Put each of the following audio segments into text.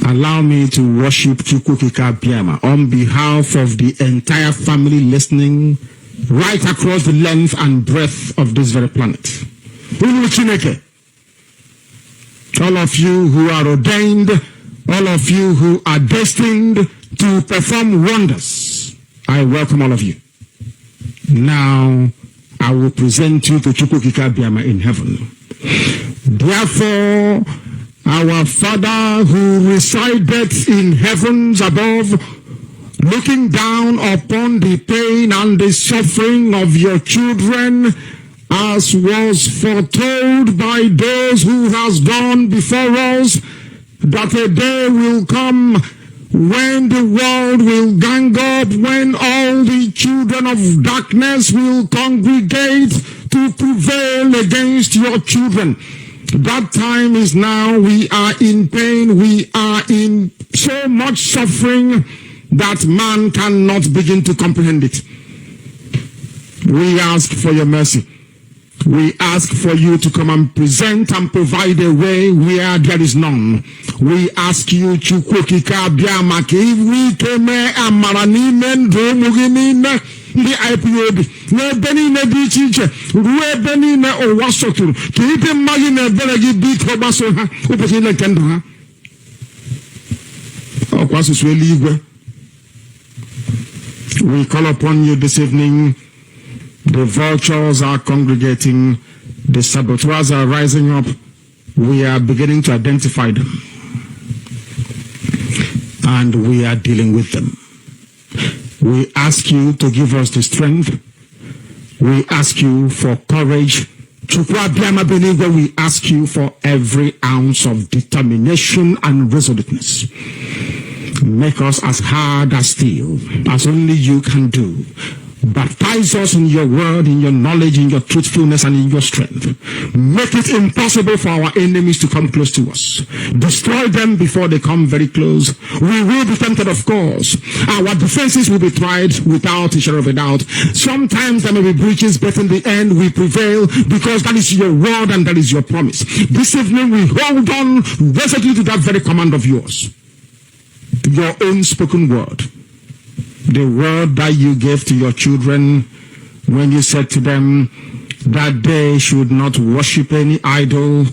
Allow me to worship Chukwukika Biama on behalf of the entire family listening right across the length and breadth of this very planet. All of you who are ordained, all of you who are destined to perform wonders, I welcome all of you. Now, I will present you to Chukwukika Biama in heaven. Therefore, our Father who resideth in heavens above, looking down upon the pain and the suffering of your children, as was foretold by those who has gone before us, that a day will come when the world will gang up, when all the children of darkness will congregate to prevail against your children. That time is now. We are in pain. We are in so much suffering that man cannot begin to comprehend it. We ask for your mercy. We ask for you to come and present and provide a way where there is none. We ask you, Chukwukika Biama, if we came amaranime ndumuginime the IPOB, no Benny Nedichiche, Ruebeni ne Owasotur, keep him magine Belagi beat Hobasoha, Upasina Kendoha. Oh, Quasus will leave. We call upon you this evening. The vultures are congregating, the saboteurs are rising up. We are beginning to identify them, and we are dealing with them. We ask you to give us the strength. We ask you for courage. We ask you for every ounce of determination and resoluteness. Make us as hard as steel, as only you can do. Baptize us in your word, in your knowledge, in your truthfulness, and in your strength. Make it impossible for our enemies to come close to us. Destroy them before they come very close. We will be tempted, of course. Our defenses will be tried without a shadow of a doubt. Sometimes there may be breaches, but in the end we prevail because that is your word and that is your promise. This evening we hold on resolutely to that very command of yours. Your own spoken word. The word that you gave to your children when you said to them that they should not worship any idol,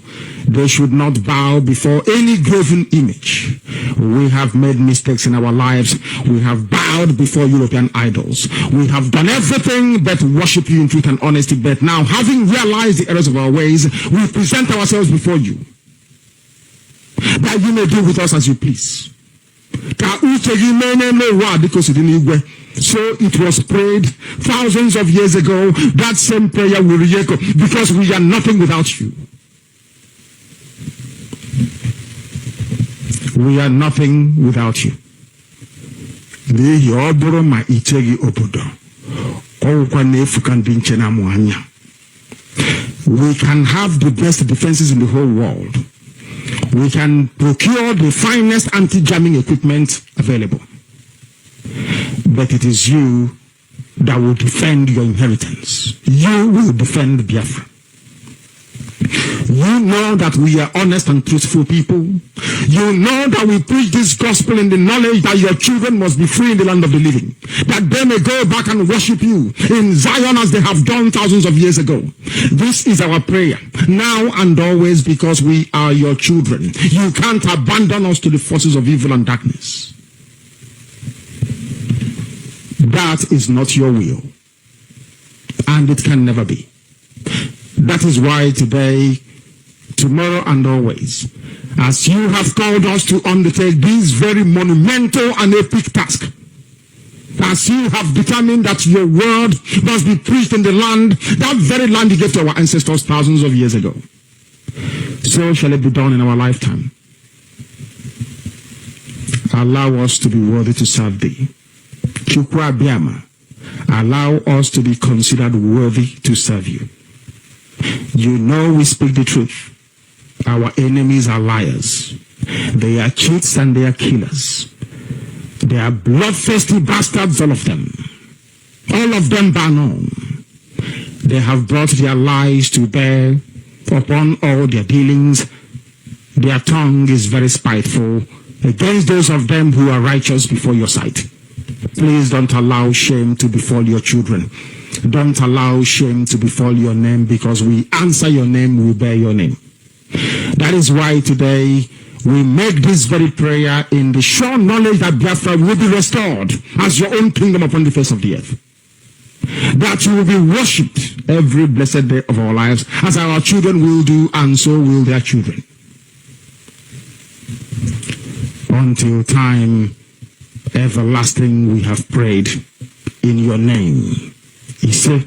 they should not bow before any graven image. We have made mistakes in our lives. We have bowed before European idols. We have done everything but worship you in truth and honesty. But now, having realized the errors of our ways, we present ourselves before you, that you may do with us as you please. So it was prayed thousands of years ago. That same prayer will re-echo, because we are nothing without you. We are nothing without you. We can have the best defenses in the whole world. We can procure the finest anti-jamming equipment available. But it is you that will defend your inheritance. You will defend Biafra. You know that we are honest and truthful people. You know that we preach this gospel in the knowledge that your children must be free in the land of the living, that they may go back and worship you in Zion as they have done thousands of years ago. This is our prayer now and always, because we are your children. You can't abandon us to the forces of evil and darkness. That is not your will, and it can never be. That is why today, tomorrow, and always, as you have called us to undertake this very monumental and epic task, as you have determined that your word must be preached in the land, that very land you gave to our ancestors thousands of years ago, so shall it be done in our lifetime. Allow us to be worthy to serve thee. Chukwa Biama, allow us to be considered worthy to serve you. You know we speak the truth. Our enemies are liars. They are cheats and they are killers. They are bloodthirsty bastards, all of them. All of them bar none. They have brought their lies to bear upon all their dealings. Their tongue is very spiteful. against those of them who are righteous before your sight. Please don't allow shame to befall your children. Don't allow shame to befall your name, because we answer your name, we bear your name. That is why today we make this very prayer in the sure knowledge that Biafra will be restored as your own kingdom upon the face of the earth. That you will be worshipped every blessed day of our lives, as our children will do, and so will their children. Until time everlasting we have prayed in your name. Ise.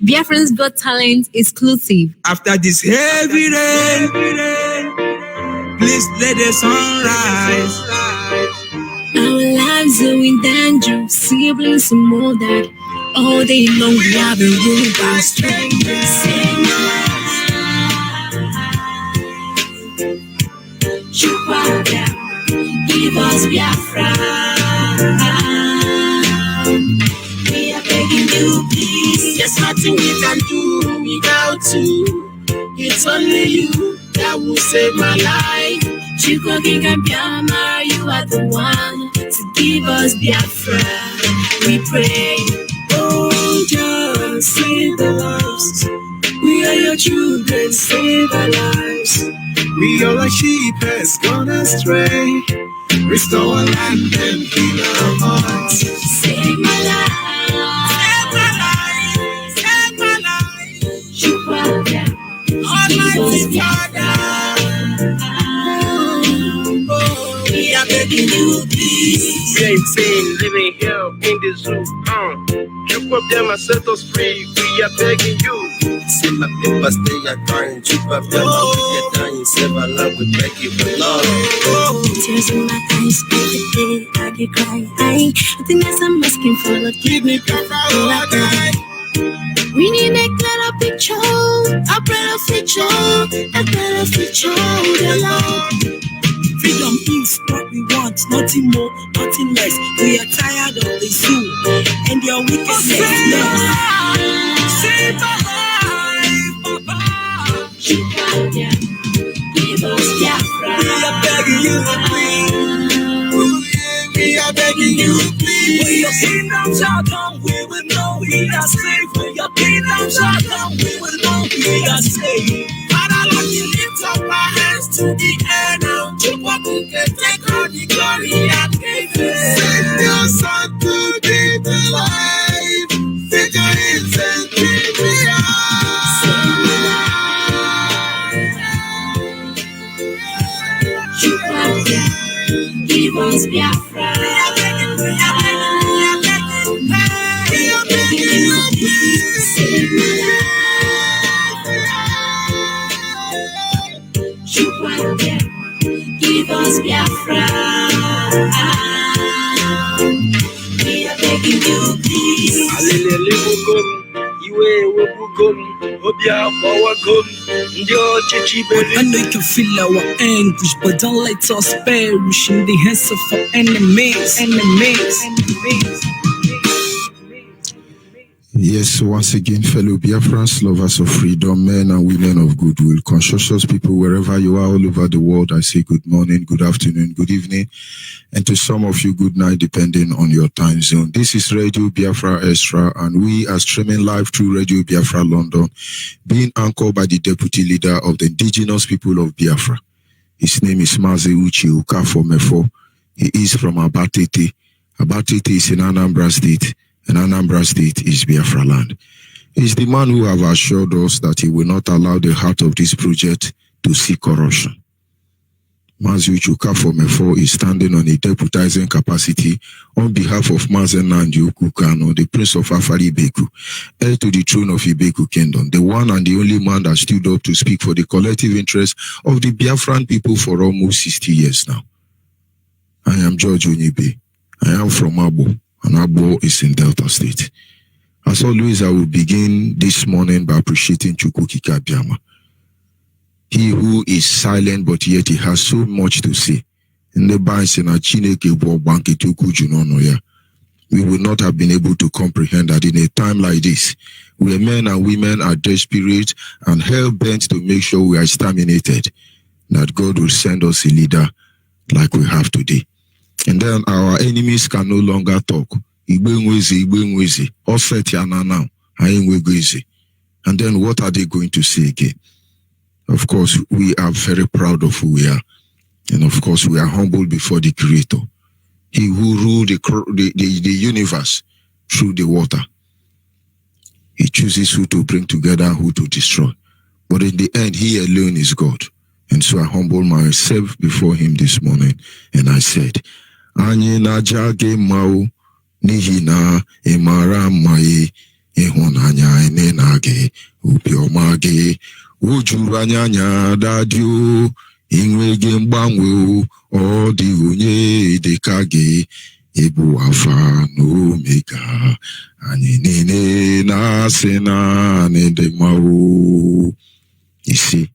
Biafra's Got Talent exclusive. After this heavy rain, please let the sun rise. Our lives are in danger, siblings and more that all day long we have been ruled by strangers. Give us Biafra. We are begging you, please. There's nothing we can do without you. It's only you that will save my life. Hijacking and Biafra, you are the one to give us Biafra. We pray, oh, just save the lives. We are your children, save our lives. We are like sheep has gone astray. Restore our land and heal our hearts. Save my life. Save my life. You are there. Almighty Father. Oh, we are begging you, please. Same living here in the zoo. You up them and set us free. We are begging you. See my papers, they are crying. Chip up them, we are dying. Save our love, we beg you for love. Tears in my eyes, every day I get crying. Nothing else I'm asking for, Lord, give me back all I got. We need a clearer picture, a better future, the Lord. Freedom is what we want, nothing more, nothing less. We are tired of the zoo. and your wickedness. Save my life, Papa. Give us Biafra. We are begging you, please. We are begging you, please. When your kingdom shall come, we will know we are safe. When your kingdom shall come, we will know we are safe. Father, Lord, we lift up our hands to the air now. To what we can take all the glory and praise. Send your son to be the life. Take your hands and keep me Give us Biafra. We are begging you, please. Save my life. Give us Biafra. We are begging you, please. I know you can feel our anguish, but don't let us perish in the hands of our enemies. Yes, once again, fellow Biafrans, lovers of freedom, men and women of goodwill, conscientious people, wherever you are all over the world, I say good morning, good afternoon, good evening, and to some of you, good night, depending on your time zone. This is Radio Biafra Extra, and we are streaming live through Radio Biafra London, being anchored by the Deputy Leader of the Indigenous People of Biafra. His name is MAZI Ukafomefo. He is from Abatete. Abatete is in Anambra State. And Anambra State is Biafra land. He's the man who have assured us that he will not allow the heart of this project to see corruption. MAZI Ukafomefo is standing on a deputizing capacity on behalf of Mazen Nnamdi Kanu, the Prince of Afari Ibeku, heir to the throne of Ibeku Kingdom, the one and the only man that stood up to speak for the collective interest of the Biafran people for almost 60 years now. I am George ONYIBE. I am from Abo. And Abo is in Delta State. As always, I will begin this morning by appreciating Chukwukika Biama. He who is silent, but yet he has so much to say. In the we would not have been able to comprehend that in a time like this, where men and women are desperate and hell-bent to make sure we are exterminated, that God will send us a leader like we have today. And then our enemies can no longer talk. And then what are they going to say again? Of course, we are very proud of who we are. And of course, we are humbled before the Creator. He who ruled the universe through the water. He chooses who to bring together, who to destroy. But in the end, he alone is God. And so I humble myself before him this morning. And I said, Anyị na-ajage mao n'ihi na ịmara mma ịhụnanya ene na-age obiọma gị o juru anya dadio inwege mgbanwe ọ dị onye dịka gị ịbụ Alpha na Omega anyị niile na-asị na ndị mao. You see,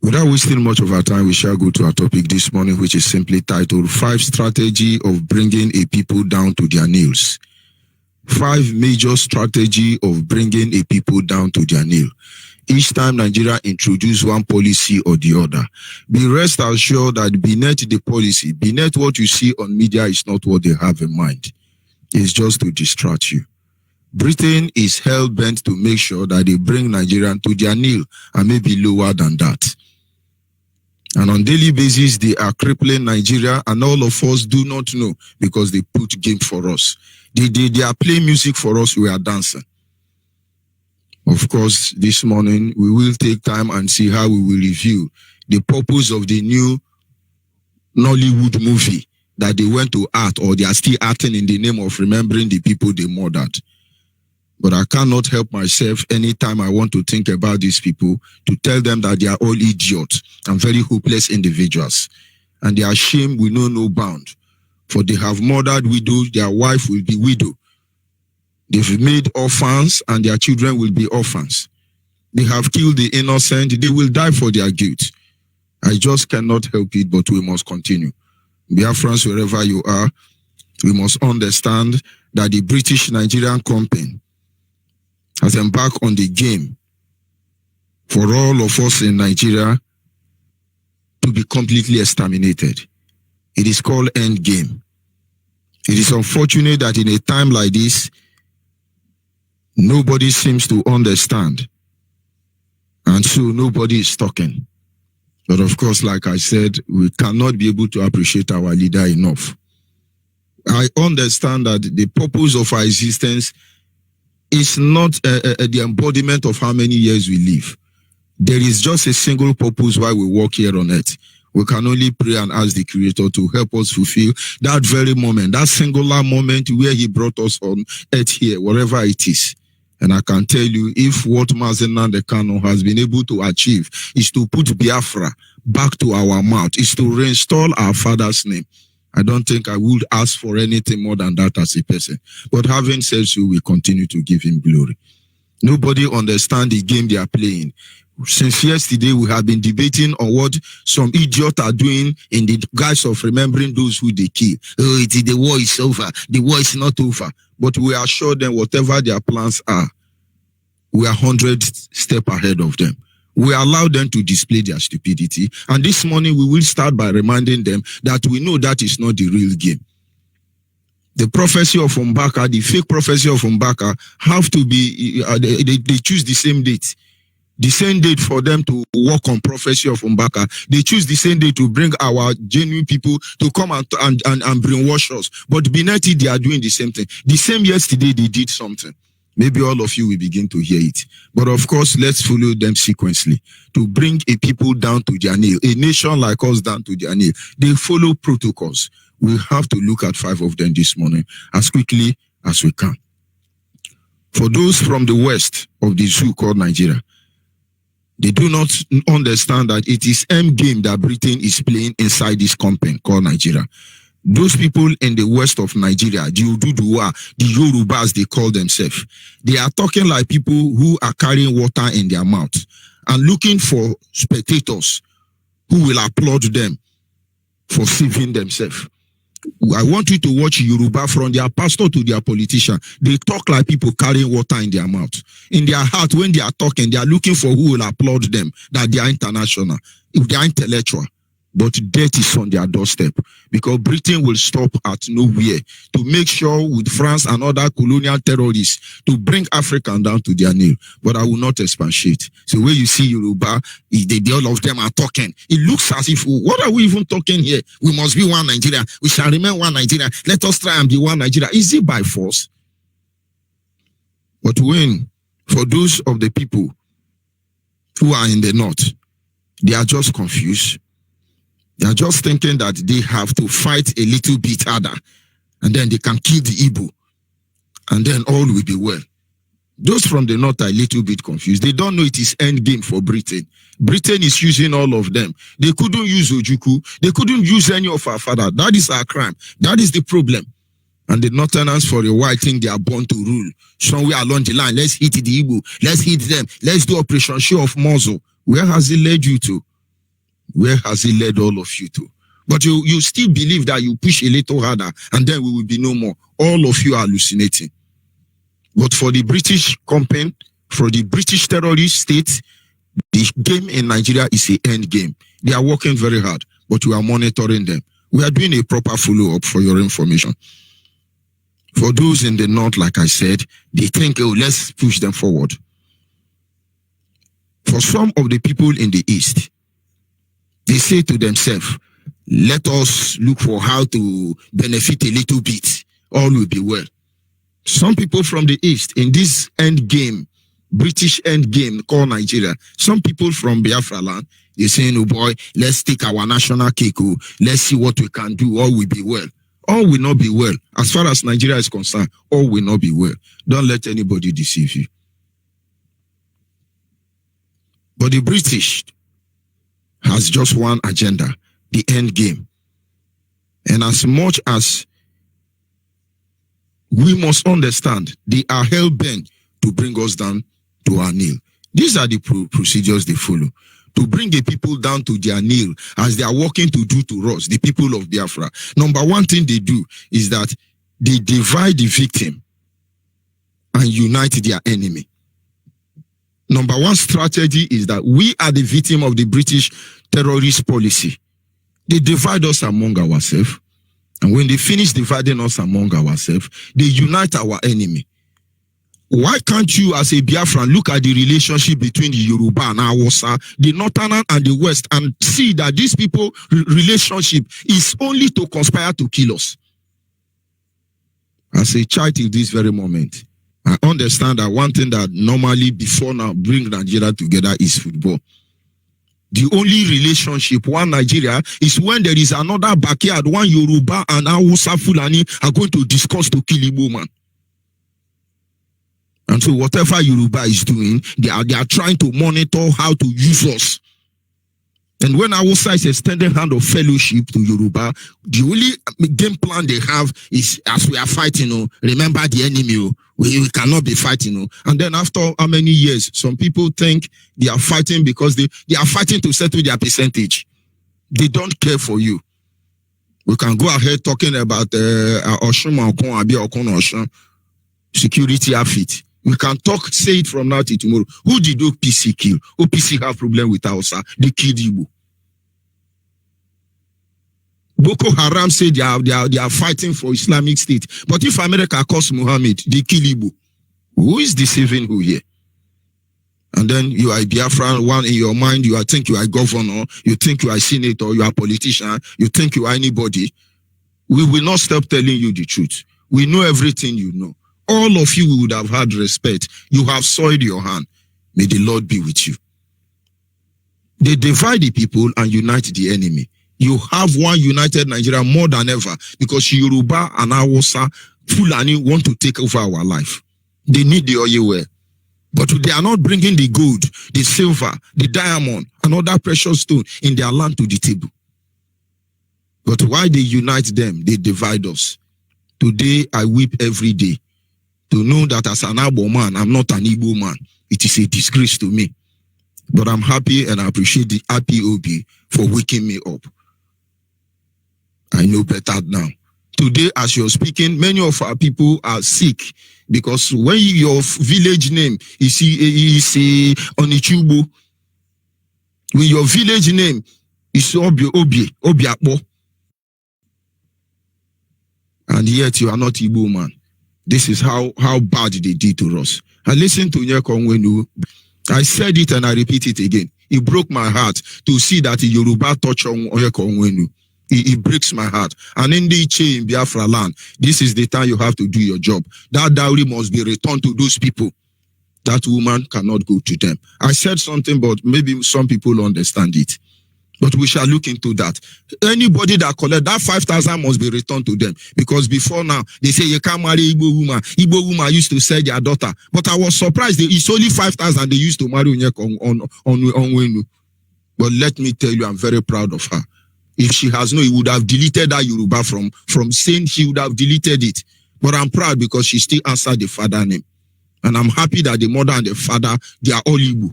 without wasting much of our time, we shall go to our topic this morning, which is simply titled 5 Strategy of Bringing a People Down to Their Knees. 5 major strategy of bringing a people down to their knee. Each time Nigeria introduce one policy or the other, be rest assured that beneath the policy, beneath what you see on media is not what they have in mind. It's just to distract you. Britain is hell-bent to make sure that they bring Nigeria to their knee and maybe lower than that. And on daily basis, they are crippling Nigeria, and all of us do not know because they put game for us. They are playing music for us, we are dancing. Of course, this morning, we will take time and see how we will review the purpose of the new Nollywood movie that they went to art, or they are still acting in the name of remembering the people they murdered. But I cannot help myself anytime I want to think about these people to tell them that they are all idiots and very hopeless individuals. And their shame will know no bound. For they have murdered widows, their wife will be widow. They've made orphans and their children will be orphans. They have killed the innocent, they will die for their guilt. I just cannot help it, but we must continue. Biafrans, wherever you are, we must understand that the British Nigerian company has embarked on the game for all of us in Nigeria to be completely exterminated. It is called end game. It is unfortunate that in a time like this, nobody seems to understand. And so nobody is talking. But of course, like I said, we cannot be able to appreciate our leader enough. I understand that the purpose of our existence is not the embodiment of how many years we live. There is just a single purpose why we walk here on earth. We can only pray and ask the Creator to help us fulfill that very moment, that singular moment where He brought us on earth here, wherever it is. And I can tell you, if what MAZI has been able to achieve is to put Biafra back to our mouth, is to reinstall our Father's name, I don't think I would ask for anything more than that as a person. But having said so, we continue to give Him glory. Nobody understands the game they are playing. Since yesterday, we have been debating on what some idiots are doing in the guise of remembering those who they kill. Oh, the war is over. The war is not over. But we assure them whatever their plans are, we are 100 steps ahead of them. We allow them to display their stupidity. And this morning, we will start by reminding them that we know that is not the real game. The prophecy of Mbaka, the fake prophecy of Mbaka, have to be, they choose the same date. The same date for them to work on prophecy of Mbaka. They choose the same day to bring our genuine people to come and brainwash us. But beneath it, they are doing the same thing. The same yesterday, they did something. Maybe all of you will begin to hear it. But of course, let's follow them sequentially. To bring a people down to their knee, a nation like us down to their knee. They follow protocols. We have to look at 5 of them this morning as quickly as we can. For those from the west of the zoo called Nigeria, they do not understand that it is end game that Britain is playing inside this company called Nigeria. Those people in the west of Nigeria, the Oduduwa, the Yorubas, they call themselves. They are talking like people who are carrying water in their mouth and looking for spectators who will applaud them for saving themselves. I want you to watch Yoruba from their pastor to their politician. They talk like people carrying water in their mouth. In their heart, when they are talking, they are looking for who will applaud them, that they are international, if they are intellectual. But death is on their doorstep because Britain will stop at nowhere to make sure with France and other colonial terrorists to bring Africans down to their knee. But I will not expatiate. So when you see Yoruba, all of them are talking. It looks as if, what are we even talking here? We must be one Nigeria. We shall remain one Nigeria. Let us try and be one Nigeria. Is it by force? But when, for those of the people who are in the north, they are just confused. They are just thinking that they have to fight a little bit harder and then they can kill the Igbo and then all will be well. Those from the north are a little bit confused. They don't know it is end game for Britain. Britain is using all of them. They couldn't use Ojukwu. They couldn't use any of our father. That is our crime. That is the problem. And the northerners for a while think they are born to rule. Somewhere along the line, let's hit the Igbo. Let's hit them. Let's do Operation Show of Muzzle. Where has it led you to? Where has it led all of you to? But you still believe that you push a little harder and then we will be no more. All of you are hallucinating. But for the British company, for the British terrorist state, the game in Nigeria is an end game. They are working very hard, but we are monitoring them. We are doing a proper follow-up for your information. For those in the north, like I said, they think, oh, let's push them forward. For some of the people in the east, they say to themselves, let us look for how to benefit a little bit. All will be well. Some people from the east, in this end game, British end game called Nigeria, some people from Biafra land, they're saying, oh boy, let's take our national cake. Oh, let's see what we can do. All will be well. All will not be well. As far as Nigeria is concerned, all will not be well. Don't let anybody deceive you. But the British has just one agenda, the end game. And as much as we must understand, they are hell-bent to bring us down to our knee. These are the procedures they follow. To bring the people down to their knee as they are working to do to us, the people of Biafra. Number one thing they do is that they divide the victim and unite their enemy. Number one strategy is that we are the victim of the British terrorist policy. They divide us among ourselves. And when they finish dividing us among ourselves, they unite our enemy. Why can't you, as a Biafran, look at the relationship between the Yoruba and Hausa, the Northern and the West, and see that these people relationship is only to conspire to kill us? As a child in this very moment, I understand that one thing that normally before now bring Nigeria together is football. The only relationship one Nigeria is when there is another backyard, one Yoruba and Hausa Fulani are going to discuss to kill Igbo man. And so whatever Yoruba is doing, they are trying to monitor how to use us. And when Hausa is extending hand of fellowship to Yoruba, the only game plan they have is, as we are fighting, remember the enemy, we cannot be fighting. And then after how many years, some people think they are fighting because they are fighting to settle their percentage. They don't care for you. We can go ahead talking about security outfit. We can talk, say it from now to tomorrow. Who did OPC kill? OPC have problem with Hausa. They killed Igbo. Boko Haram say they are fighting for Islamic State. But if America calls Muhammad, they kill Igbo. Who is deceiving who here? And then you are a Biafran, one in your mind, you think you are a governor, you think you are a senator, you are a politician, you think you are anybody. We will not stop telling you the truth. We know everything you know. All of you would have had respect. You have soiled your hand. May the Lord be with you. They divide the people and unite the enemy. You have one united Nigeria more than ever because Yoruba and Hausa, Fulani want to take over our life. They need the oil well. But they are not bringing the gold, the silver, the diamond, and other precious stone in their land to the table. But why they unite them, they divide us. Today, I weep every day to know that as an Igbo man, I'm not an Igbo man. It is a disgrace to me. But I'm happy and I appreciate the IPOB for waking me up. I know better now. Today, as you're speaking, many of our people are sick because when your village name is Onichubo, when your village name is Obiakpo, and yet you are not Igbo man. This is how bad they did to us. I listened to Nyekongwenu. I said it and I repeat it again. It broke my heart to see that the Yoruba touch on Nyekongwenu. It breaks my heart. And in the chain in Biafra land, this is the time you have to do your job. That dowry must be returned to those people. That woman cannot go to them. I said something, but maybe some people understand it. But we shall look into that. Anybody that collect that 5,000 must be returned to them. Because before now, they say you can't marry Igbo woman. Igbo woman used to sell their daughter. But I was surprised. It's only 5,000 they used to marry on Wenu. But let me tell you, I'm very proud of her. If she has known, he would have deleted that Yoruba from saying she would have deleted it. But I'm proud because she still answered the father name. And I'm happy that the mother and the father, they are all Igbo.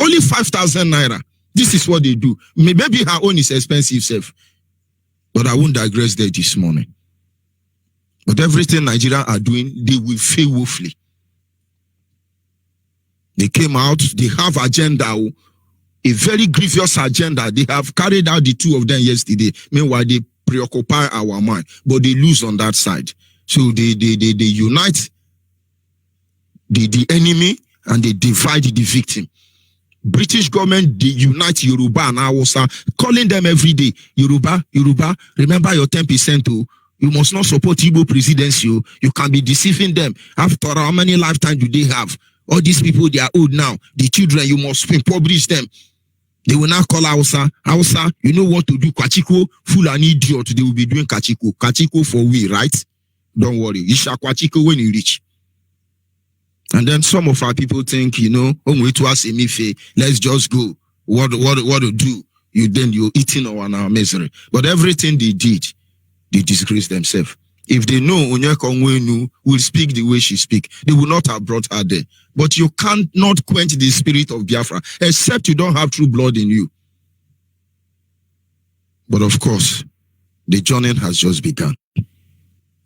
Only 5,000 naira. This is what they do. Maybe her own is expensive self. But I won't digress there this morning. But everything Nigeria are doing, they will fail woefully. They came out, they have agenda, a very grievous agenda. They have carried out the two of them yesterday. Meanwhile, they preoccupy our mind. But they lose on that side. So they unite the enemy and they divide the victim. British government, they unite Yoruba and Hausa, calling them every day. Yoruba, remember your 10% too. You must not support Igbo presidency. You can be deceiving them. After how many lifetimes do they have? All these people, they are old now. The children, you must impoverish them. They will now call Hausa. Hausa, you know what to do. Kachiko, full and idiot. They will be doing Kachiko. Kachiko for we, right? Don't worry. Isha Kachiko when you reach. And then some of our people think, let's just go. What to do? You're eating our misery. But everything they did, they disgrace themselves. If they know Onyekongwenu will speak the way she speak, they will not have brought her there. But you can't not quench the spirit of Biafra, except you don't have true blood in you. But of course, the journey has just begun.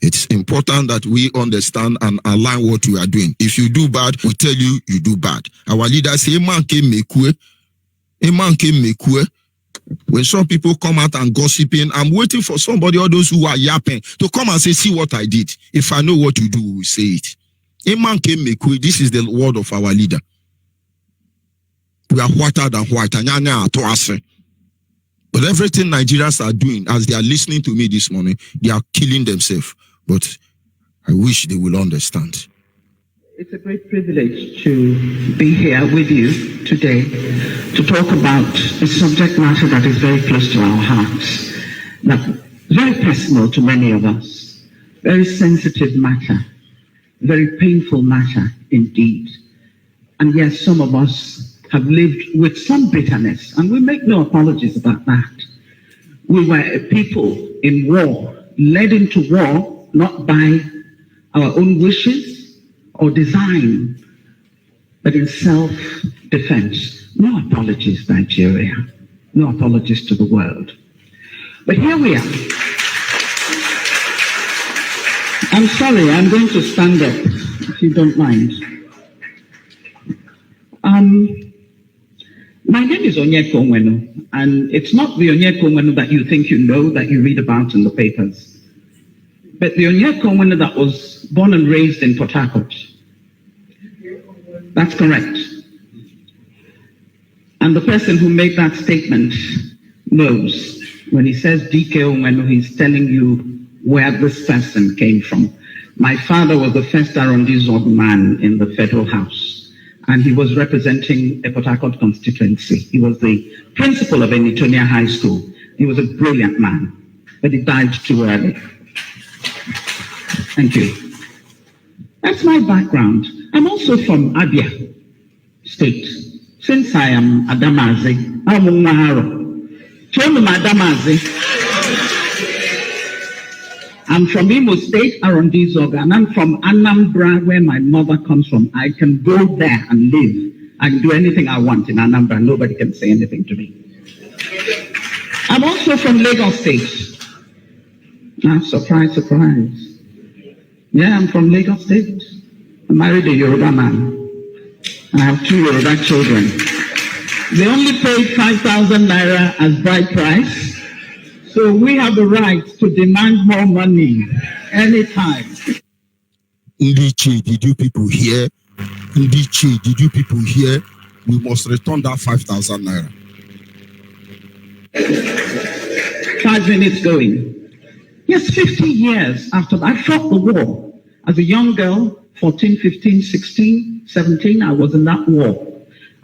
It's important that we understand and align what we are doing. If you do bad, we tell you you do bad. Our leaders say, man came make way. When some people come out and gossiping, I'm waiting for somebody, all those who are yapping, to come and say, see what I did. If I know what you do, we will say it. A man came make way. This is the word of our leader. We are whiter than white. But everything Nigerians are doing, as they are listening to me this morning, they are killing themselves. But I wish they will understand. It's a great privilege to be here with you today to talk about a subject matter that is very close to our hearts, that very personal to many of us, very sensitive matter, very painful matter indeed. And yes, some of us have lived with some bitterness, and we make no apologies about that. We were a people in war, led into war, not by our own wishes or design, but in self-defense. No apologies, Nigeria. No apologies to the world. But here we are. I'm sorry, I'm going to stand up, if you don't mind. My name is Onyeka Onwenu, and it's not the Onyeka Onwenu that you think you know, that you read about in the papers, but the Onyeka Onwenu that was born and raised in Port Harcourt. That's correct. And the person who made that statement knows. When he says DK Onwenu, he's telling you where this person came from. My father was the first Arundizog man in the Federal House, and he was representing a Port Harcourt constituency. He was the principal of Enitonia High School. He was a brilliant man, but he died too early. Thank you. That's my background. I'm also from Abia State. Since I am Adamazi, I'm Umaharo. I'm from Imo State, Arundizog, and I'm from Anambra, where my mother comes from. I can go there and live. I can do anything I want in Anambra. Nobody can say anything to me. I'm also from Lagos State. Surprise, surprise. Yeah, I'm from Lagos State. I married a Yoruba man. I have 2 Yoruba children. They only paid 5,000 naira as bride price. So we have the right to demand more money anytime. Ndichi, did you people hear? Ndichi, did you people hear? We must return that 5,000 naira. 5 minutes going. Yes, 50 years after I fought the war. As a young girl, 14, 15, 16, 17, I was in that war.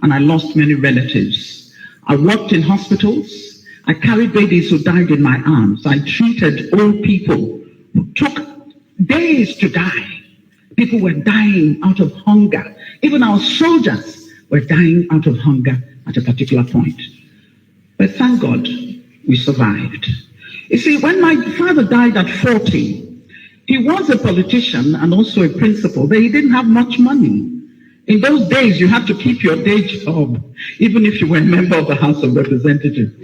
And I lost many relatives. I worked in hospitals. I carried babies who died in my arms. I treated old people who took days to die. People were dying out of hunger. Even our soldiers were dying out of hunger at a particular point. But thank God, we survived. You see, when my father died at 40, he was a politician and also a principal, but he didn't have much money. In those days, you had to keep your day job, even if you were a member of the House of Representatives.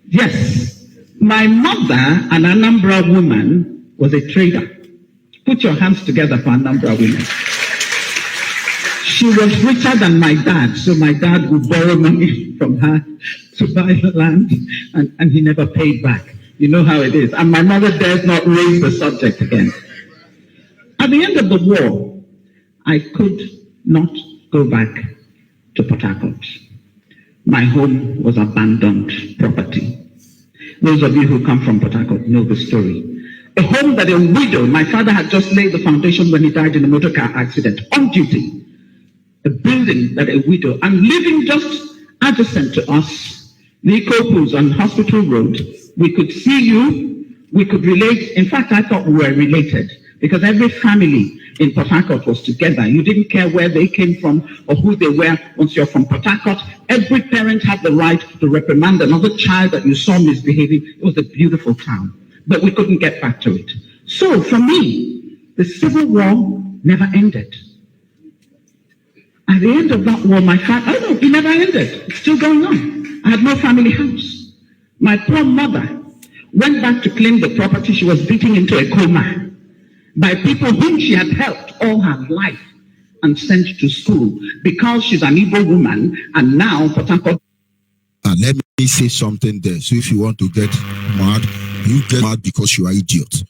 Yes, my mother, an Anambra woman, was a trader. Put your hands together for Anambra women. She was richer than my dad, so my dad would borrow money from her to buy the land, and he never paid back. You know how it is. And my mother dares not raise the subject again. At the end of the war, I could not go back to Port Harcourt. My home was abandoned property. Those of you who come from Port Harcourt know the story. A home that a widow, my father had just laid the foundation when he died in a motor car accident, on duty. A building that a widow, and living just adjacent to us, the Kopus on Hospital Road, we could see you, we could relate. In fact, I thought we were related because every family in Port Harcourt was together. You didn't care where they came from or who they were. Once you're from Port Harcourt, every parent had the right to reprimand another child that you saw misbehaving. It was a beautiful town, but we couldn't get back to it. So for me, the Civil War never ended. At the end of that war, my father, oh no, it never ended. It's still going on. I had no family house. My poor mother went back to claim the property. She was beaten into a coma. by people whom she had helped all her life and sent to school because she's an Igbo woman, and now Port Harcourt. And let me say something there. So if you want to get mad, you get mad because you are idiot.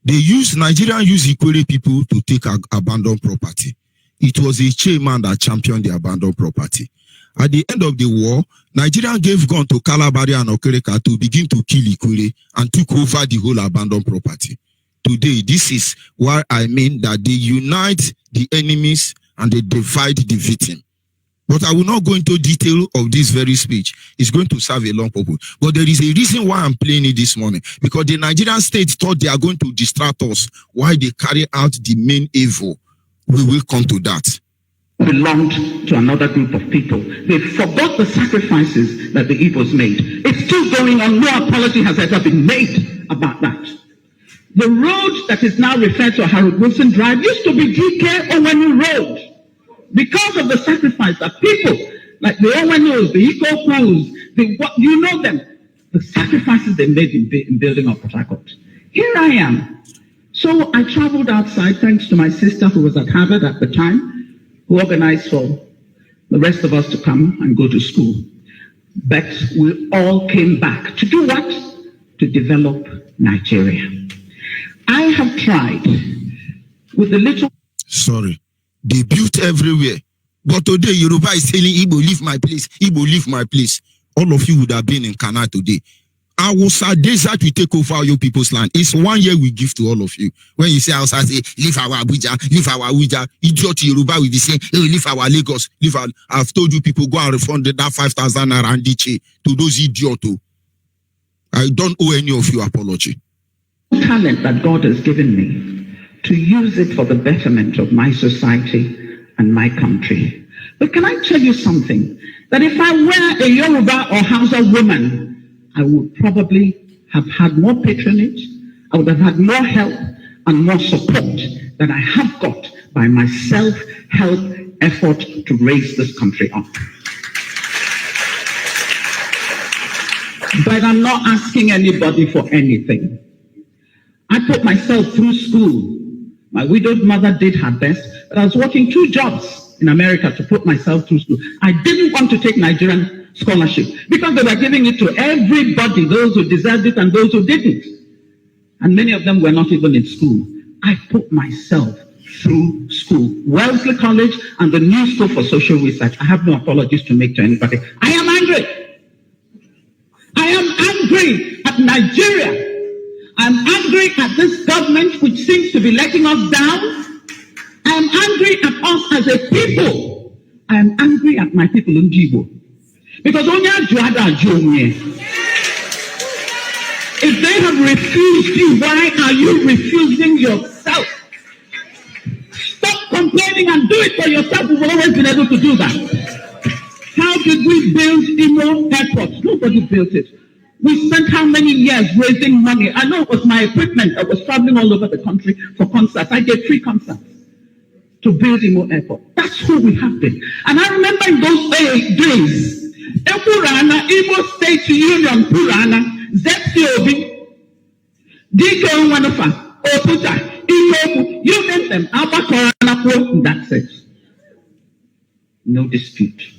Nigerian use Ikwere people to take abandoned property. It was a chairman that championed the abandoned property. At the end of the war, Nigeria gave gun to Kalabari and Okereka to begin to kill Ikwere and took over the whole abandoned property. Today, this is why I mean that they unite the enemies and they divide the victim. But I will not go into detail of this very speech. It's going to serve a long purpose. But there is a reason why I'm playing it this morning. Because the Nigerian state thought they are going to distract us while they carry out the main evil. We will come to that. Belonged to another group of people. They forgot the sacrifices that the Igbos made. It's still going on. No apology has ever been made about that. The road that is now referred to as Harold Wilson Drive used to be DK Owenyu Road. Because of the sacrifice that people like the Owenyos, the Ikokos, you know them, the sacrifices they made in building up Port Harcourt. Here I am. So I traveled outside thanks to my sister who was at Harvard at the time, who organized for the rest of us to come and go to school. But we all came back to do what? To develop Nigeria. I have tried with the little... Sorry. They built everywhere. But today, Yoruba is telling Igbo, leave my place. Igbo, leave my place. All of you would have been in Kana today. Hausa desert will take over your people's land. It's 1 year we give to all of you. When you say Hausa, say, leave our Abuja, leave our Abuja. Idiot Yoruba will be saying, hey, leave our Lagos, leave our... I've told you people, go and refund that 5,000 naira and DH to those idiots. I don't owe any of you apology. Talent that God has given me, to use it for the betterment of my society and my country. But can I tell you something? That if I were a Yoruba or Hausa woman, I would probably have had more patronage, I would have had more help and more support than I have got by my self-help effort to raise this country up. But I'm not asking anybody for anything. I put myself through school. My widowed mother did her best, but I was working 2 jobs in America to put myself through school. I didn't want to take Nigerian scholarship because they were giving it to everybody, those who deserved it and those who didn't. And many of them were not even in school. I put myself through school, Wellesley College and the New School for Social Research. I have no apologies to make to anybody. I am angry. I am angry at Nigeria. I'm angry at this government which seems to be letting us down. I'm angry at us as a people. I'm angry at my people in Jibo. Because if they have refused you, why are you refusing yourself? Stop complaining and do it for yourself. We've always been able to do that. How did we build Imo Airport? Nobody built it. We spent how many years raising money? I know it was my equipment that was traveling all over the country for concerts. I gave 3 concerts to build Imo Airport. That's who we have been. And I remember in those days, Epurana, Imo State Union, Purana, ZCOB, DK Wanafa, Oputa, Imo, you name them, Abakorana, that's it. No dispute.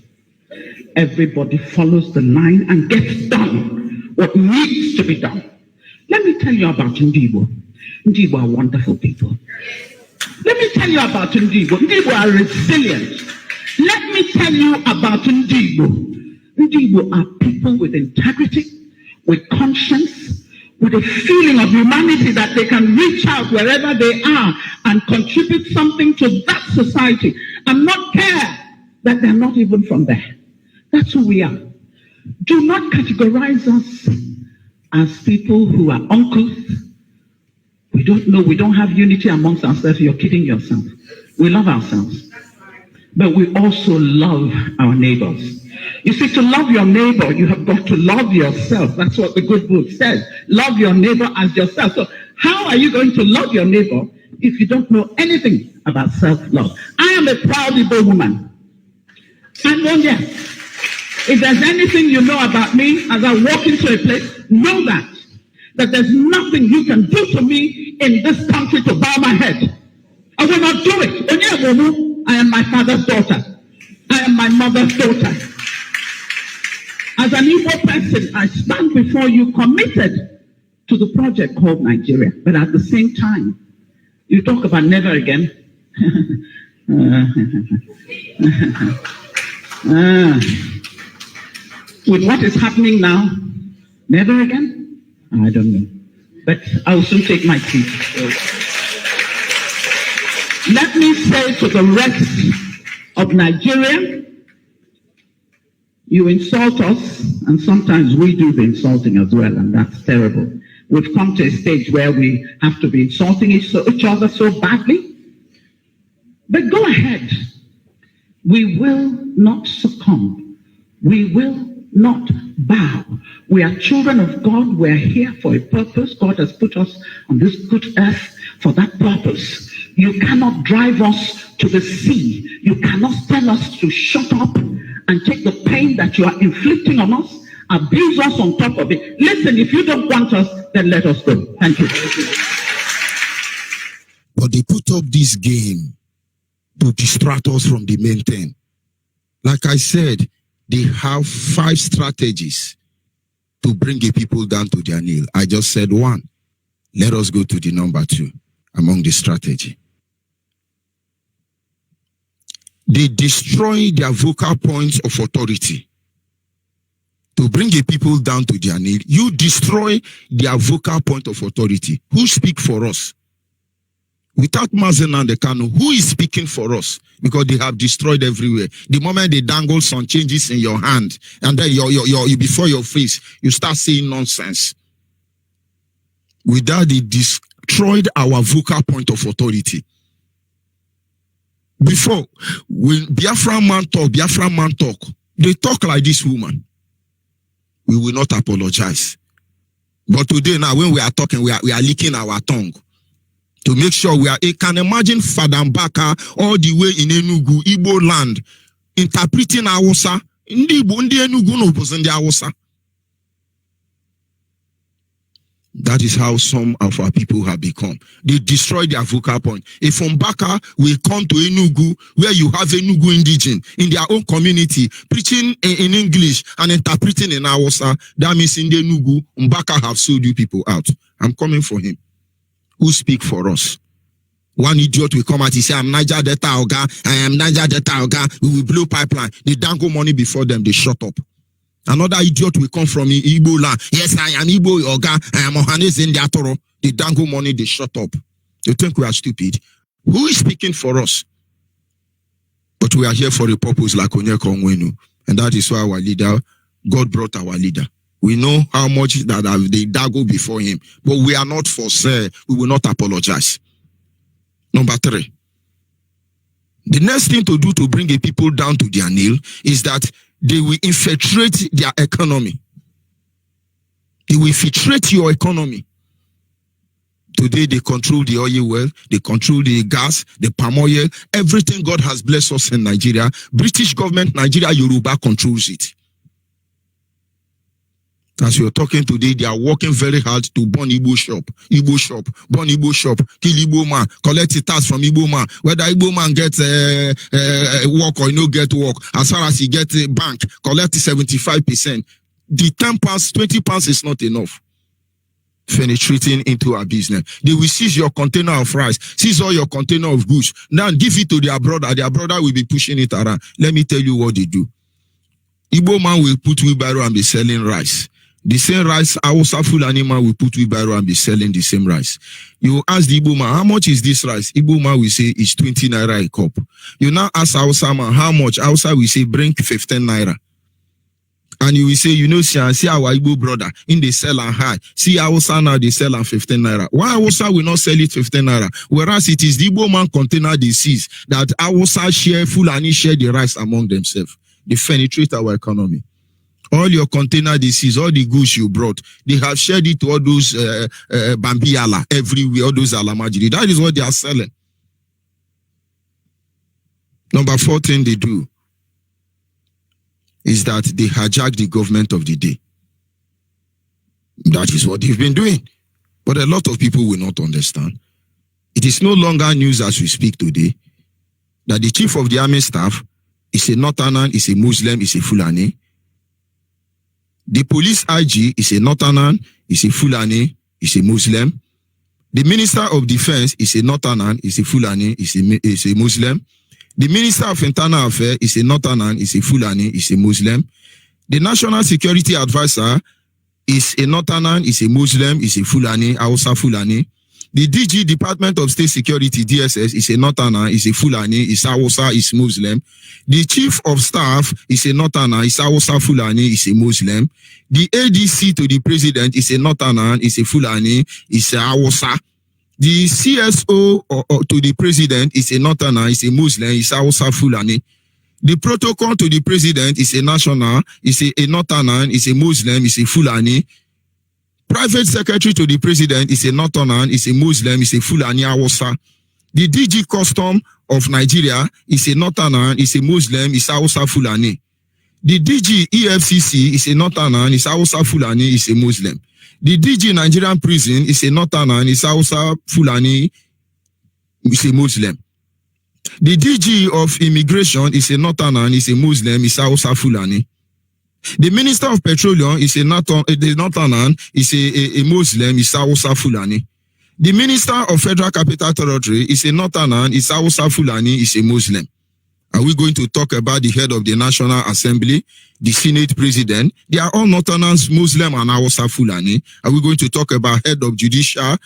Everybody follows the line and gets done what needs to be done. Let me tell you about Ndibo. Ndibo are wonderful people. Let me tell you about Ndibo. Ndibo are resilient. Let me tell you about Ndibo. Ndibo are people with integrity, with conscience, with a feeling of humanity that they can reach out wherever they are and contribute something to that society and not care that they're not even from there. That's who we are. Do not categorize us as people who are uncles. We don't know, we don't have unity amongst ourselves. You're kidding yourself. We love ourselves. But we also love our neighbors. You see, to love your neighbor, you have got to love yourself. That's what the good book says. Love your neighbor as yourself. So how are you going to love your neighbor if you don't know anything about self-love? I am a proud Igbo woman. And if there's anything you know about me as I walk into a place, know that that there's nothing you can do to me in this country to bow my head. I will not do it. I am my father's daughter. I am my mother's daughter. As an Igbo person, I stand before you committed to the project called Nigeria. But at the same time, you talk about never again. With what is happening now, never again? I don't know. But I will soon take my seat. Let me say to the rest of Nigeria, you insult us, and sometimes we do the insulting as well, and that's terrible. We've come to a stage where we have to be insulting each other so badly. But go ahead. We will not succumb. We will not bow. We are children of God. We are here for a purpose. God has put us on this good earth for that purpose. You cannot drive us to the sea. You cannot tell us to shut up and take the pain that you are inflicting on us, abuse us on top of it. Listen, if you don't want us, then let us go. Thank you. But they put up this game to distract us from the main thing. Like I said, they have 5 strategies to bring a people down to their knee. I just said 1. Let us go to the number 2 among the strategy. They destroy their vocal points of authority. To bring a people down to their knee, you destroy their vocal point of authority. Who speak for us? Without MAZI and the Kano, who is speaking for us? Because they have destroyed everywhere. The moment they dangle some changes in your hand, and then you before your face, you start saying nonsense. With that, they destroyed our vocal point of authority. Before, when Biafra man talk, they talk like this woman. We will not apologize. But today now, when we are talking, we are licking our tongue. To make sure we are, you can imagine Father Mbaka all the way in Enugu, Igbo land, interpreting Hausa. Ndi Enugu no person the Hausa. That is how some of our people have become. They destroy their vocal point. If Mbaka will come to Enugu, where you have Enugu indigene in their own community, preaching in English and interpreting in Hausa, that means in the Enugu, Mbaka have sold you people out. I'm coming for him. Who speak for us? One idiot will come out, he say, I'm Niger Delta Oga, I am Niger Delta Oga, we will blow pipeline. They dangle money before them, they shut up. Another idiot will come from Igbo land. Yes, I am Igbo Oga, I am Ohanes in the Atoro. They dangle money, they shut up. You think we are stupid? Who is speaking for us? But we are here for a purpose like Onyekonwenu. And that is why our leader, God brought our leader. We know how much that they dangle before him. But we are not for sale. We will not apologize. Number 3. The next thing to do to bring a people down to their knee is that they will infiltrate their economy. They will infiltrate your economy. Today they control the oil well, they control the gas, the palm oil, everything God has blessed us in Nigeria. British government, Nigeria, Yoruba controls it. As you're talking today, they are working very hard to burn Igbo shop, burn Igbo shop, kill Igbo man, collect the tax from Igbo man. Whether Igbo man gets work or no get work, as far as he gets a bank, collect 75%. The 10 pounds, 20 pounds is not enough. Penetrating into our business. They will seize your container of rice, seize all your container of goods. Now give it to their brother. Their brother will be pushing it around. Let me tell you what they do. Igbo man will put wheelbarrow and be selling rice. The same rice, Hausa Fulani man will put wheelbarrow and be selling the same rice. You ask the Igbo man, how much is this rice? Igbo man will say, it's 20 naira a cup. You now ask Hausa man, how much? Hausa will say, bring 15 naira. And you will say, you know, see our Igbo brother, in they sell and high. See Hausa now, they sell and 15 naira. Why Hausa will not sell it 15 naira? Whereas it is the Igbo man container they seize, that Hausa share, Fulani share the rice among themselves. They penetrate our economy. All your container disease, all the goods you brought, they have shared it to all those Bambiala everywhere, all those Alamajiri. That is what they are selling. Number 4 thing they do is that they hijack the government of the day. That is what they've been doing. But a lot of people will not understand. It is no longer news as we speak today that the chief of the army staff is a Northerner, is a Muslim, is a Fulani. The police IG is a Northerner, is a Fulani, is a Muslim. The Minister of Defense is a Northerner, is a Fulani, is a Muslim. The Minister of Internal Affairs is a Northerner, is a Fulani, is a Muslim. The National Security Advisor is a Northerner, is a Muslim, is a Fulani, Hausa Fulani. The DG, Department of State Security, DSS, is a Northerner, is a Fulani, is Hausa, is Muslim. The Chief of Staff is a Northerner, is Hausa Fulani, is a Muslim. The ADC to the President is a Northerner, is a Fulani, is a Hausa. The CSO to the President is a Northerner, is a Muslim, is Hausa Fulani. The protocol to the President is a national, is a Northerner, is a Muslim, is a Fulani. Private Secretary to the President is a Northerner, is a Muslim, is a Fulani Hausa. The DG Custom of Nigeria is a Northerner, is a Muslim, is Hausa Fulani. The DG EFCC is a Northerner, is Hausa Fulani, is a Muslim. The DG Nigerian Prison is a Northerner, is Hausa Fulani, is a Muslim. The DG of Immigration is a Northerner, is a Muslim, is Hausa Fulani. The Minister of Petroleum is a Northerner, is a Muslim, is Hausa Fulani. The Minister of Federal Capital Territory is a Northerner, is Hausa Fulani, is a Muslim. Are we going to talk about the head of the National Assembly, the Senate President? They are all Northerners, Muslim, and Hausa Fulani. Are we going to talk about head of Judicial,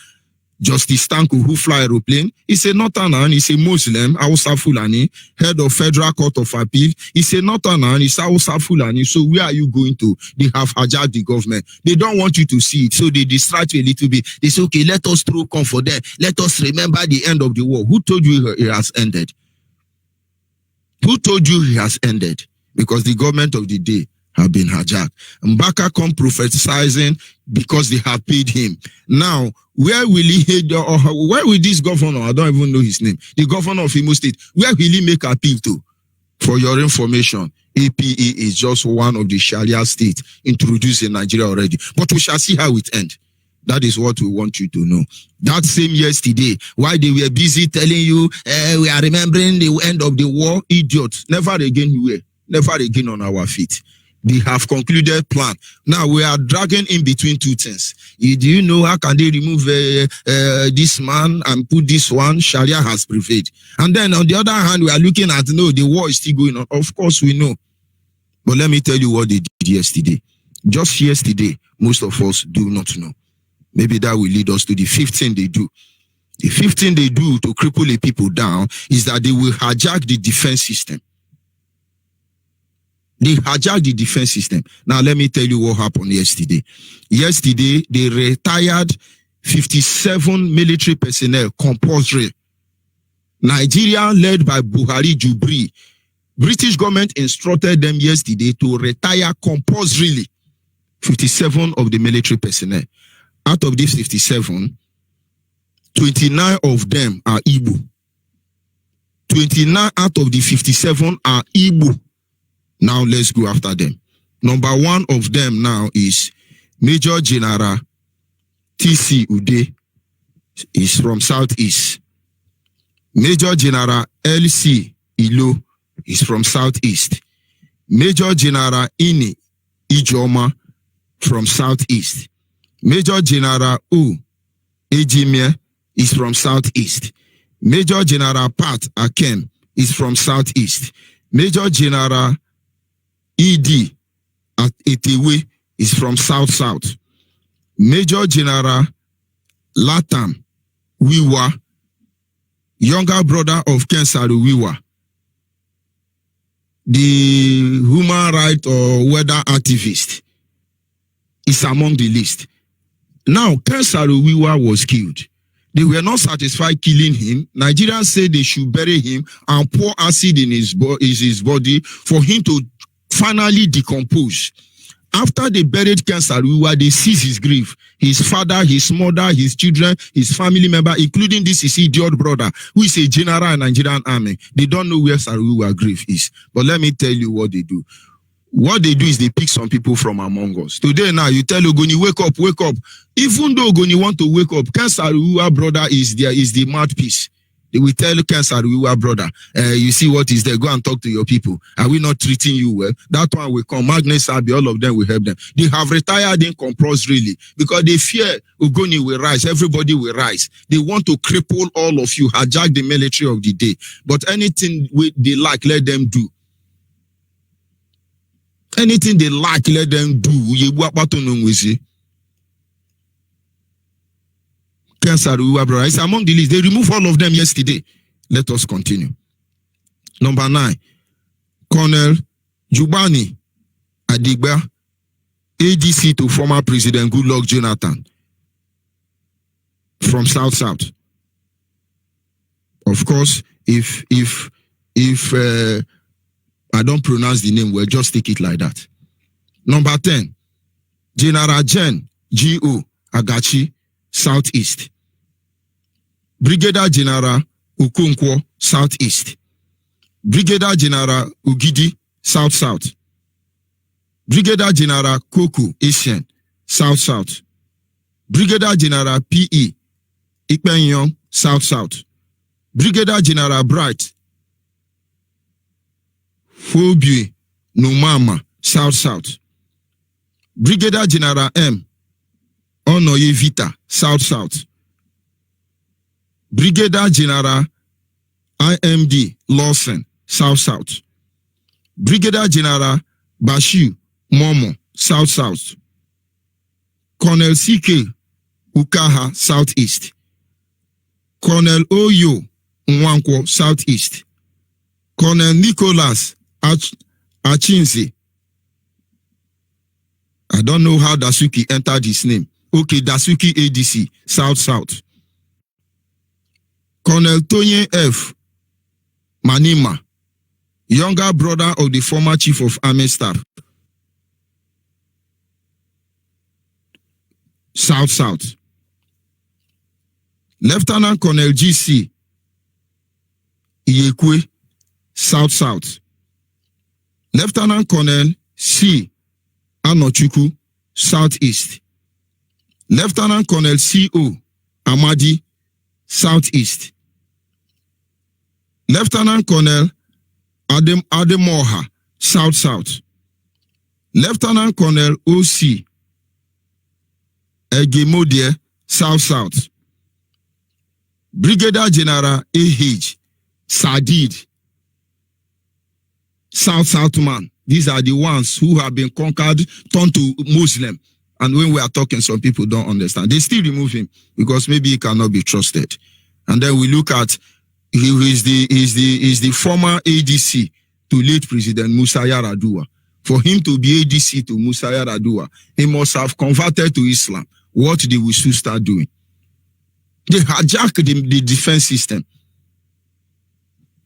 Justice Tanku, who fly aeroplane? He's a Northerner, he's a Muslim, Hausa Fulani. Head of Federal Court of Appeal, he's a Northerner, he's Hausa Fulani. So where are you going to? They have hijacked the government. They don't want you to see it, so they distract you a little bit. They say, okay, let us throw comfort there. Let us remember the end of the war. Who told you it has ended? Who told you it has ended? Because the government of the day have been hijacked. Mbaka come prophesying because they have paid him. Now, where will where will this governor, I don't even know his name, the governor of Imo State, where will he make appeal to? For your information, APE is just one of the Sharia states introduced in Nigeria already. But we shall see how it ends. That is what we want you to know. That same yesterday, while they were busy telling you, we are remembering the end of the war, idiots. Never again here. Never again on our feet. They have concluded plan. Now we are dragging in between two things. Do you know how can they remove this man and put this one? Sharia has prevailed. And then on the other hand, we are looking at, no, the war is still going on. Of course we know. But let me tell you what they did yesterday. Just yesterday, most of us do not know. Maybe that will lead us to the fifth thing they do. The fifth thing they do to cripple the people down is that they will hijack the defense system. They hijacked the defense system. Now, let me tell you what happened yesterday. Yesterday, they retired 57 military personnel compulsory. Nigeria, led by Buhari Jubri, British government instructed them yesterday to retire compulsorily 57 of the military personnel. Out of these 57, 29 of them are Igbo. 29 out of the 57 are Igbo. Now let's go after them. Number one of them now is Major General T.C. Ude, is from Southeast. Major General L.C. Ilo is from Southeast. Major General Ini Ijoma from Southeast. Major General U Ejime is from Southeast. Major General Pat Akem is from Southeast. Major General E.D. Etewe is from South-South. Major General Latam Wiwa, younger brother of Kensaru Wiwa, the human rights or weather activist, is among the list. Now, Kensaru Wiwa was killed. They were not satisfied killing him. Nigerians said they should bury him and pour acid in his body for him to finally decompose. After they buried Kensaru Wiwa, they seized his grave. His father, his mother, his children, his family member, including this his idiot brother, who is a general in Nigerian army. They don't know where Saru Wiwa grave is. But let me tell you what they do. What they do is they pick some people from among us. Today now, you tell Ogoni, wake up, wake up. Even though Ogoni want to wake up, Kensaruwa brother is the mouthpiece. They will tell Kensaruwa brother, you see what is there, go and talk to your people. Are we not treating you well? That one will come. Magnus Abi, all of them will help them. They have retired in compulsorily because they fear Ogoni will rise, everybody will rise. They want to cripple all of you, hijack the military of the day. But anything they like, let them do. Anything they like, let them do. It's among the list. They removed all of them yesterday. Let us continue. Number 9, Colonel Jubani Adigba, ADC to former President Goodluck Jonathan from South. Of course, if I don't pronounce the name well, just take it like that. Number 10, General Jen G.O. Agachi, Southeast. Brigadier General Okonkwo, Southeast. Brigadier General Ugidi, South. Brigadier General Koku, Asian, South. Brigadier General P.E. Ikpenyong, South. Brigadier General Bright, Fobie, Numama, South. Brigadier General M. Onoye Vita, South. Brigadier General IMD Lawson, South. Brigadier General Bashiu Momo, South. Colonel CK Ukaha, Southeast. Colonel Oyo Nwankwo, Southeast. Colonel Nicholas Achinze. I don't know how Dasuki entered his name. Okay, Dasuki ADC, South. Colonel Tony F. Manima, younger brother of the former Chief of Army Staff, South. Lieutenant Colonel GC Iyekwe, South. Lieutenant Colonel C. Anochuku, Southeast. Lieutenant Colonel C.O. Amadi, Southeast. Lieutenant Colonel Ademoha, South. Lieutenant Colonel O.C. Egemodie, South. Brigadier General A.H. Sadid, South man. These are the ones who have been conquered, turned to Muslim. And when we are talking, some people don't understand. They still remove him because maybe he cannot be trusted. And then we look at he is the former ADC to late President Musa Yar'Adua. For him to be ADC to Musa Yar'Adua, he must have converted to Islam. What they will soon start doing? They hijack the defense system.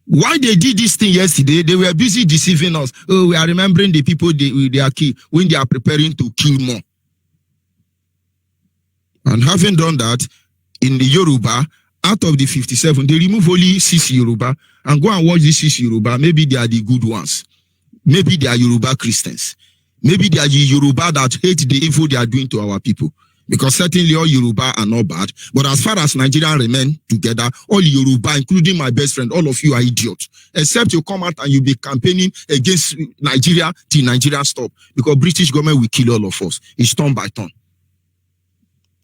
Why they did this thing yesterday? They were busy deceiving us. Oh, we are remembering the people they are killed when they are preparing to kill more. And having done that, in the Yoruba, out of the 57, they remove only 6 Yoruba and go and watch these 6 Yoruba. Maybe they are the good ones. Maybe they are Yoruba Christians. Maybe they are the Yoruba that hate the evil they are doing to our people. Because certainly all Yoruba are not bad. But as far as Nigerians remain together, all Yoruba, including my best friend, all of you are idiots. Except you come out and you be campaigning against Nigeria till Nigeria stop. Because British government will kill all of us. It's turn by turn.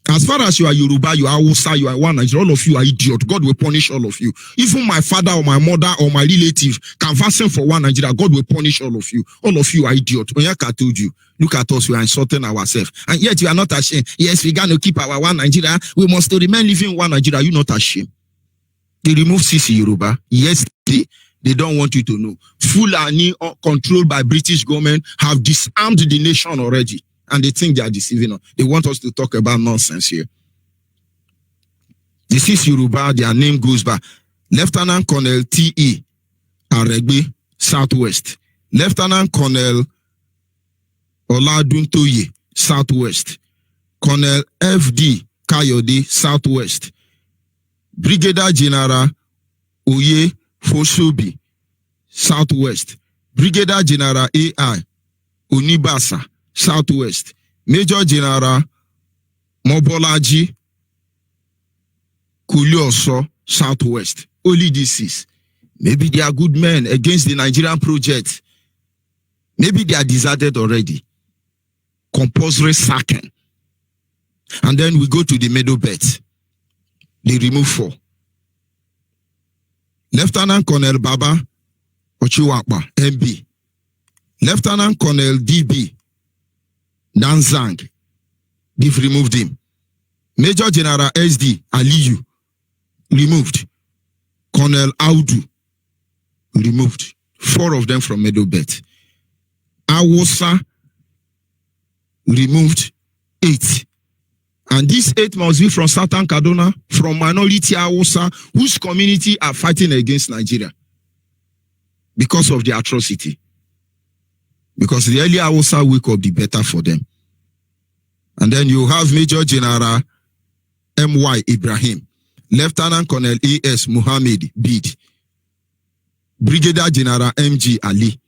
As far as you are Yoruba, you are Hausa, you are one Nigeria, all of you are idiots. God will punish all of you. Even my father or my mother or my relative canvassing for one Nigeria, God will punish all of you. All of you are idiots. Onyeka told you, look at us, we are insulting ourselves. And yet you are not ashamed. Yes, we got to keep our one Nigeria. We must remain living one Nigeria. You're not ashamed. They removed Sisi Yoruba. Yes, they don't want you to know. Fulani, controlled by British government, have disarmed the nation already. And they think they are deceiving us. They want us to talk about nonsense here. This is Yoruba, their name goes by Lieutenant Colonel T.E. Aregbe, Southwest. Lieutenant Colonel Oladuntoye, Southwest. Colonel F.D. Kayode, Southwest. Brigadier General Oye Foshobi, Southwest. Brigadier General A.I. Onibasa, Southwest. Major General Mobolaji Kulioso, Southwest. Only these 6. Maybe they are good men against the Nigerian project. Maybe they are deserted already. Compulsory sacking. And then we go to the middle belt. They remove 4. Lieutenant Colonel Baba Ochiwakpa, MB. Lieutenant Colonel DB Nanzang, they've removed him. Major General SD Aliyu, removed. Colonel Audu, removed. 4 of them from middle belt. Awosa, removed 8. And these 8 must be from Southern Kaduna, from minority Awosa, whose community are fighting against Nigeria because of the atrocity. Because the earlier Awosa wake up, the better for them. And then you have Major General M.Y. Ibrahim, Lieutenant Colonel A.S. Muhammad Bid, Brigadier General M.G. Ali,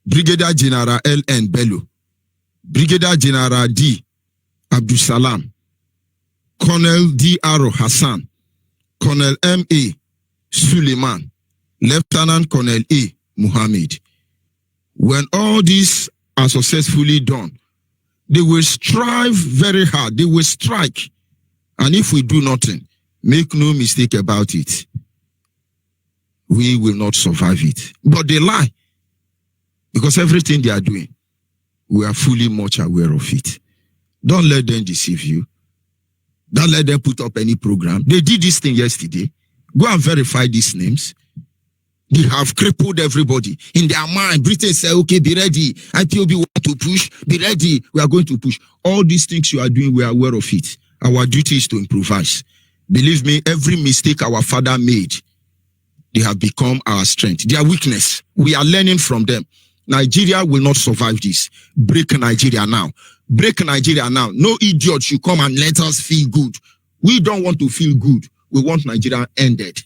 Brigadier General L.N. Bello, Brigadier General D. Abdul Salam, Colonel D.R. Hassan, Colonel M.A. Suleiman, Lieutenant Colonel A. Muhammad. When all these are successfully done, they will strive very hard. They will strike. And if we do nothing, make no mistake about it, we will not survive it. But they lie. Because everything they are doing, we are fully much aware of it. Don't let them deceive you. Don't let them put up any program. They did this thing yesterday. Go and verify these names. They have crippled everybody. In their mind, Britain say, okay, be ready. IPOB want to push. Be ready. We are going to push. All these things you are doing, we are aware of it. Our duty is to improvise. Believe me, every mistake our father made, they have become our strength. Their weakness, we are learning from them. Nigeria will not survive this. Break Nigeria now. Break Nigeria now. No idiot should come and let us feel good. We don't want to feel good. We want Nigeria ended.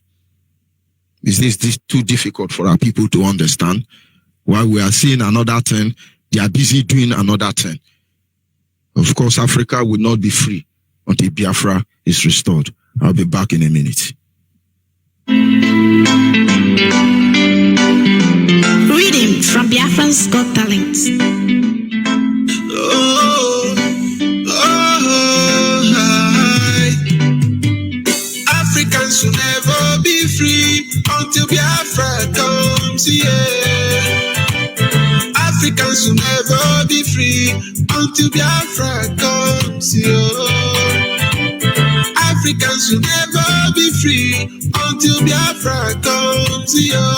Is this too difficult for our people to understand? While we are seeing another thing, they are busy doing another thing. Of course, Africa will not be free until Biafra is restored. I'll be back in a minute. Reading from Biafran's Got Talent. Africans will never be free until Biafra comes here. Africans will never be free until Biafra comes here. Africans will never be free until Biafra comes here.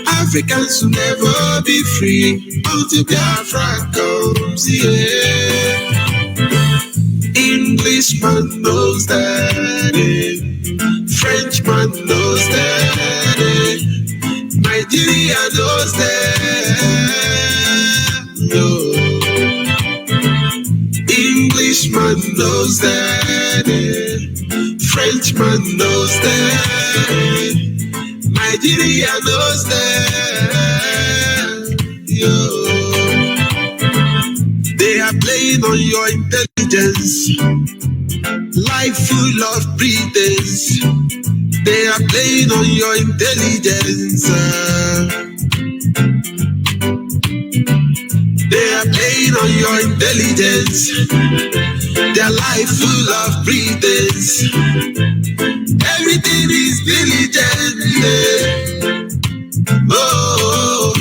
Africans will never be free until Biafra comes here. Englishman knows that, Frenchman knows that, Nigeria knows that, no. Englishman knows that, Frenchman knows that, Nigeria knows that, yo. They are playing on your intelligence, life full of pretense. They are playing on your intelligence. They are playing on your intelligence. Their life full of pretense. Everything is diligent. Oh,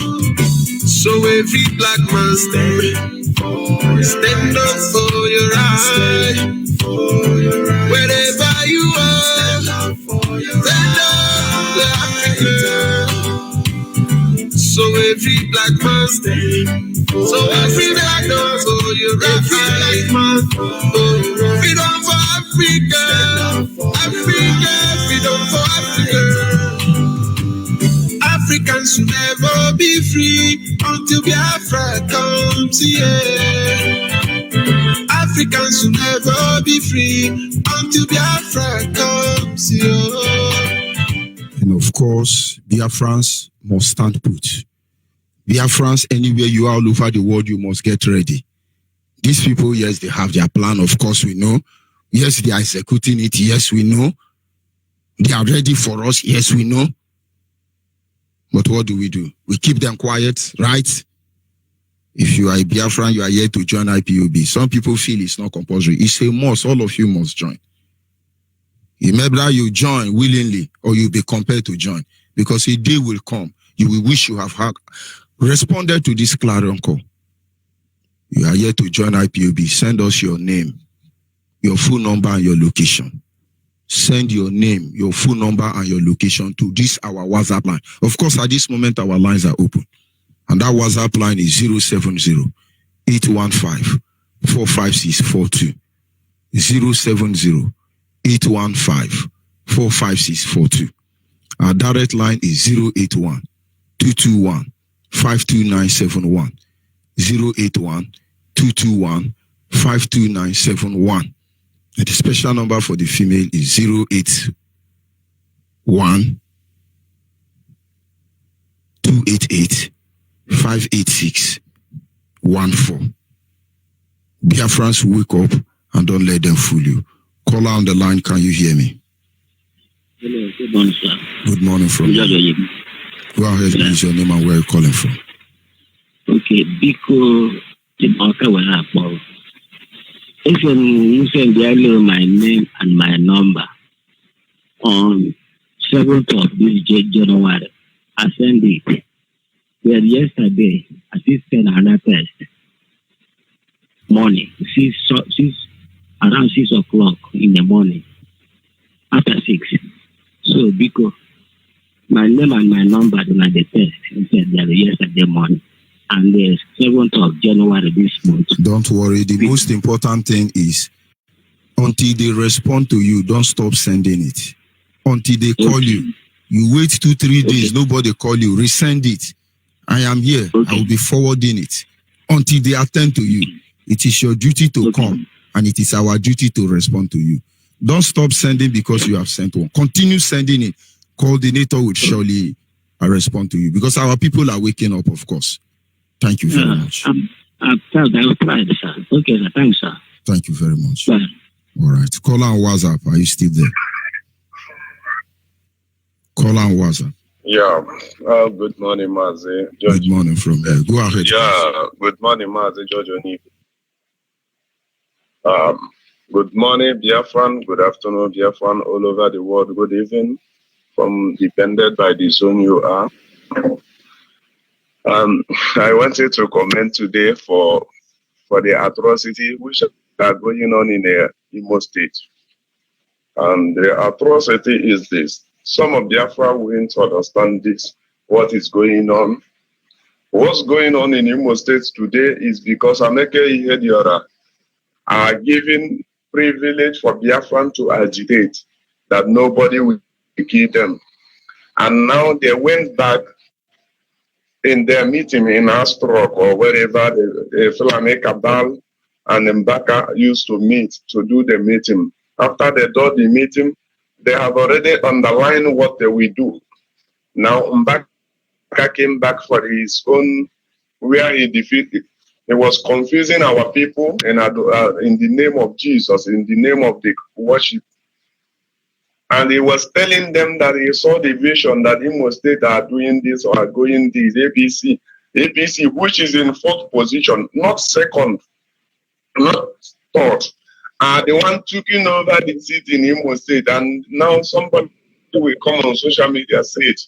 so every black man stand up for your right. Wherever you are, stand up for Africa. So every black man so every black man for your right. Freedom for Africa. Africa, freedom for Africa. Africans will never be free until Biafra comes here. Africans will never be free until Biafra comes here. And of course, Biafrans must stand put. Biafrans, anywhere you are all over the world, you must get ready. These people, yes, they have their plan, of course, we know. Yes, they are executing it, yes, we know. They are ready for us, yes, we know. But what do? We keep them quiet, right? If you are a Biafran, you are here to join IPOB. Some people feel it's not compulsory. It's a must. All of you must join. Remember, you join willingly or you'll be compelled to join. Because a day will come. You will wish you have responded to this clarion call. You are here to join IPOB. Send us your name, your full number, and your location. Send your name, your full number, and your location to this, our WhatsApp line. Of course, at this moment, our lines are open. And that WhatsApp line is 070-815-45642. 070-815-45642. Our direct line is 081-221-52971. 081-221-52971. And the special number for the female is 081-288-58614. Biafrans, wake up and don't let them fool you. Caller on the line, can you hear me? Hello, good morning, sir. Good morning from you. Go ahead, please, your name and where you're calling from. Okay, Biko, if you send my name and my number on 7th of this January, I send it. Well, yesterday, I did send another test. Morning, around 6 o'clock in the morning. After 6. So, because my name and my number do not the test, he said that yesterday morning. And the 7th of January this month. Don't worry. The most important thing is until they respond to you, don't stop sending it. Until they call you. You wait 2-3 days, nobody call you. Resend it. I am here. I will be forwarding it. Until they attend to you. It is your duty to come, and it is our duty to respond to you. Don't stop sending because you have sent one. Continue sending it. Coordinator will surely respond to you because our people are waking up, of course. Thank you very much. I'll try, sir. Okay, sir. Thanks, sir. Thank you very much. Bye. All right. Call on WhatsApp. Are you still there? Call on WhatsApp. Yeah. Good morning, MAZI. Good morning from there. Go ahead. Yeah. Good morning, MAZI. George ONYIBE. Good morning, Biafran. Good afternoon, Biafran, all over the world. Good evening, from depended by the zone you are. I wanted to comment today for the atrocity which are going on in the Imo State. And the atrocity is this. Some of Biafra won't understand this, what is going on. What's going on in Imo State today is because Ameke Ihediora are giving privilege for Biafran to agitate, that nobody will kill them. And now they went back in their meeting in Astrok or wherever the Fulani Cabal and Mbaka used to meet to do the meeting. After they do the meeting, they have already underlined what they will do. Now Mbaka came back for his own, where he defeated. He was confusing our people in the name of Jesus, in the name of the worship. And he was telling them that he saw the vision that Imo State are doing this or are going this, APC, which is in 4th position, not 2nd, not 3rd, are the one taking over the seat in Imo State. And now somebody will come on social media say it.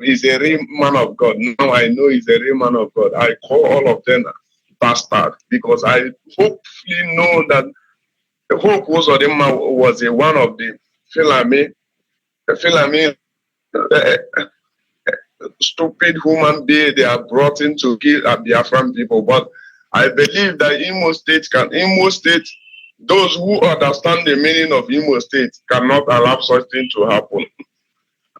He's a real man of God. Now I know he's a real man of God. I call all of them bastard because I hopefully know that Hope was one of the Fulani stupid human being they are brought in to kill Biafran people. But I believe that Imo State, those who understand the meaning of Imo State cannot allow such thing to happen.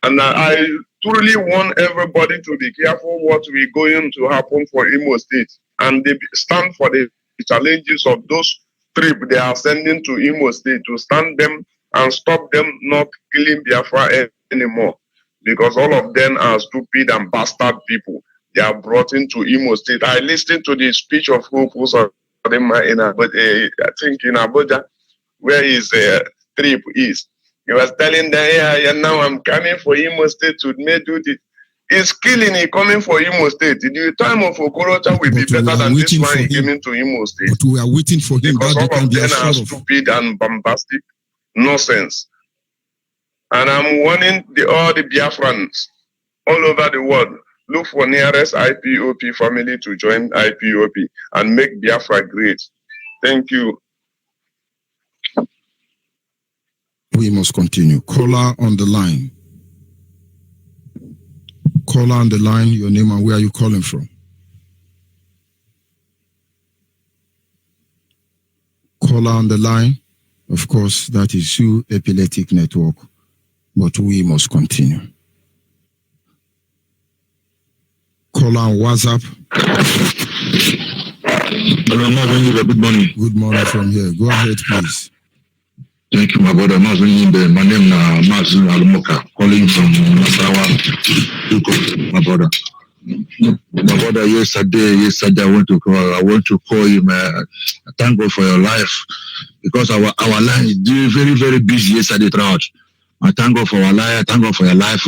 And I truly want everybody to be careful what will going to happen for Imo State. And they stand for the challenges of those trips they are sending to Imo State to stand them and stop them not killing Biafra anymore. Because all of them are stupid and bastard people. they are brought into Imo State. I listened to the speech of Hope Uzodimma I think in Abuja, where his trip is. He was telling them, yeah, now I'm coming for Imo State to do this. He's killing it coming for Imo State. The time of Okorocha will be better than this one he came into Imo State. But we are waiting for him. Because all of them are stupid and bombastic nonsense. And I'm warning all the Biafrans all over the world, look for nearest IPOP family to join IPOP and make Biafra great. Thank you. We must continue. Caller on the line. Caller on the line, your name and where are you calling from? Caller on the line. Of course, that is you, Epileptic Network. But we must continue. Caller on WhatsApp. Hello, good morning. Good morning from here. Go ahead, please. Thank you, my brother. My name is MAZI Almoka, calling from Nasarawa. My brother. My brother, yesterday I want to call him. Thank God for your life, because our line is very, very busy yesterday throughout. I thank God for our life. I thank God for your life.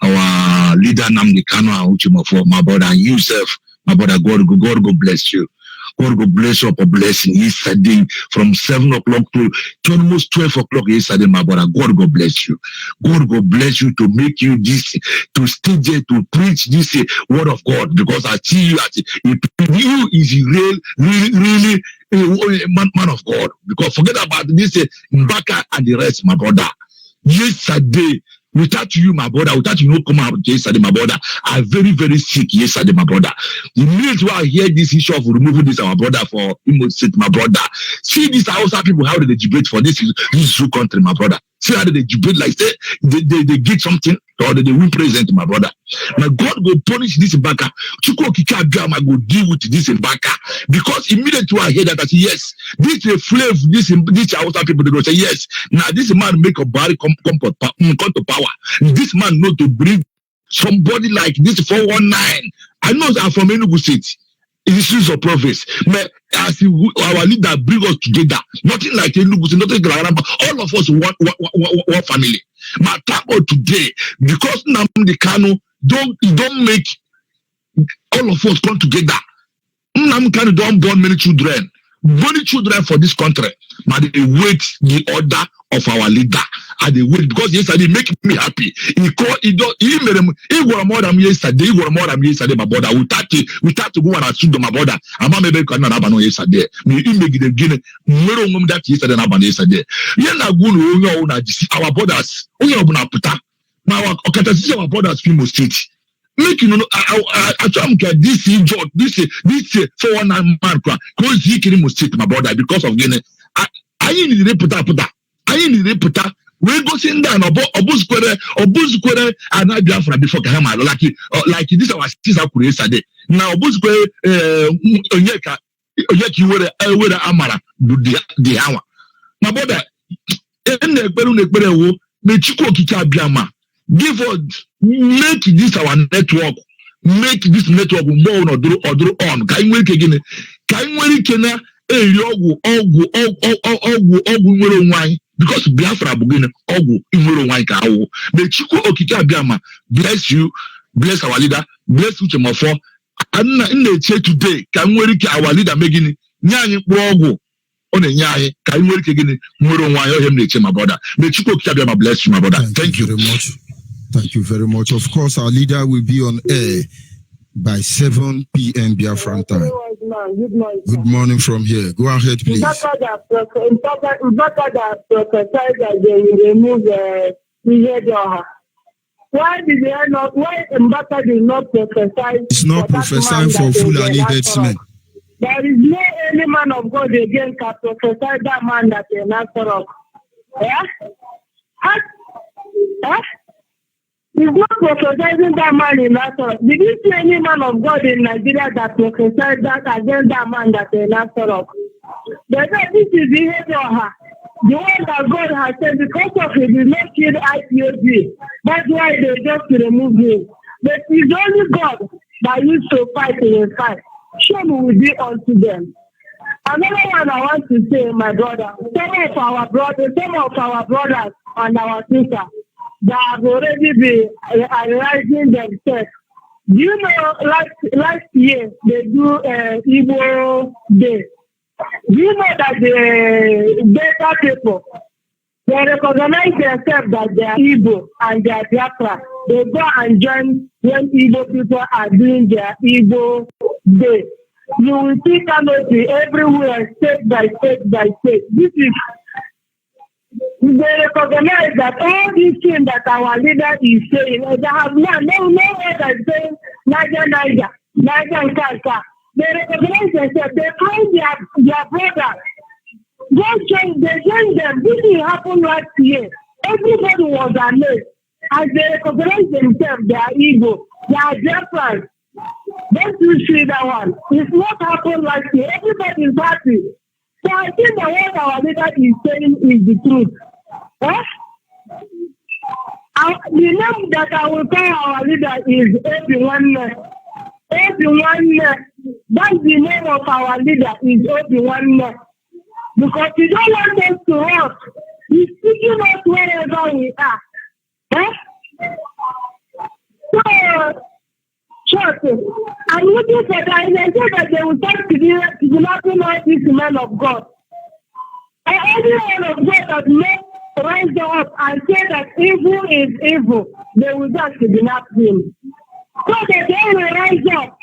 Our leader Namdi Kano, for my brother, and yourself, my brother. God bless you. God will bless you for blessing yesterday from 7 o'clock to almost 12 o'clock yesterday, my brother. God will bless you. God will bless you to make you this, to stay there to preach this word of God, because I see you as you is really man of God. Because forget about this Mbaka and the rest, my brother. Yesterday, without you, my brother, without you come out yesterday, my brother, I'm very, very sick yesterday, my brother. The minute where I hear this issue of removing this, our brother, for Imo State, my brother, see these Hausa people, how they debate for this country, my brother. See how they debate, like say they get something, or they win present, my brother. Now God will punish this Mbaka. Chuko Kika Biama go deal with this Mbaka. Because immediately I hear that, I say, yes, this slave, this Hausa people, they go say, yes, now this man make a body come to power. This man know to bring somebody like this 419. I know I'm from Enugu State. Issues of prophets. As our leader bring us together, nothing like Enugu State, nothing like all of us one family. My thank today, because Nnamdi Kanu don't make all of us come together. Nnamdi Kanu don't born many children for this country. But they wait the order of our leader. And they wait, because yesterday make me happy. He were more than yesterday, my brother. We start to go and assume my brother. I'm not maybe can have no yesterday. Me make it again. That yesterday yesterday. Our brothers, now our brothers Imo State. Make you know, I this 419 man cause he can State, my brother, because of Guinea. I need the reputa. We go sing down Obu Square and I Biafra before Kahama, like this our sister yesterday. Now Obu Square Oyeki were Amara do the hour. My brother, in the Mechiko Kika Biama, give us, make this our network, make this network more or do on. Can we again? Can we can because Biafra begin Ogu Imuro Wanka. Mechiko Okika Biama, bless you, bless our leader, bless Uchemofo. And in the chair today, can we our leader making Nyani Ogu on a Nyai, can we again Muro Wanka, him nature, my brother. Mechiko Kiabiama, bless you, my brother. Thank you very much. Thank you very much. Of course, our leader will be on air by 7 p.m. Biafran time. Good morning from here. Go ahead, please. Why did they not? Why Mbaka did not prophesy? It's not prophesying for Fulani headsmen. There is no any man of God again can prophesy that man that is not corrupt. Yeah? He's not prophesizing that man in Nazareth. Did you see any man of God in Nigeria that prophesied that against that man that is Nazareth? They said this is the head of her. The one that God has said, because of it, did not kill IPOB. That's why they just remove him. But it's only God that used to fight in a fight. Shame will be unto them. Another one I want to say, my brother, some of our brothers and our sisters that have already been analyzing themselves. Do you know, last year they do Igbo Day. Do you know that the Beta people, they recognize themselves that they are Igbo and they are Biafra. They go and join when Igbo people are doing their Igbo Day. You will see canopy everywhere, state by state by state. This is, they recognize that all these things that our leader is saying, they have no other saying, Niger, and Kaka. They recognize themselves, they find their brothers. They join them. This will happen last year. Everybody was amazed. As they recognize themselves, they are Igbo, they are Biafrans. Don't you see that one? It's not happened last year. Everybody is happy. So I think that what our leader is saying is the truth. The name that I will call our leader is Obi-Wan. That's the name of our leader, is Obi-Wan. Because he don't want us to work. He's speaking us wherever we are. I'm looking for that, and I say that they will start kidnapping all these men of God. And every man of God that may rise up and say that evil is evil, they will just kidnap him. So that they will rise up.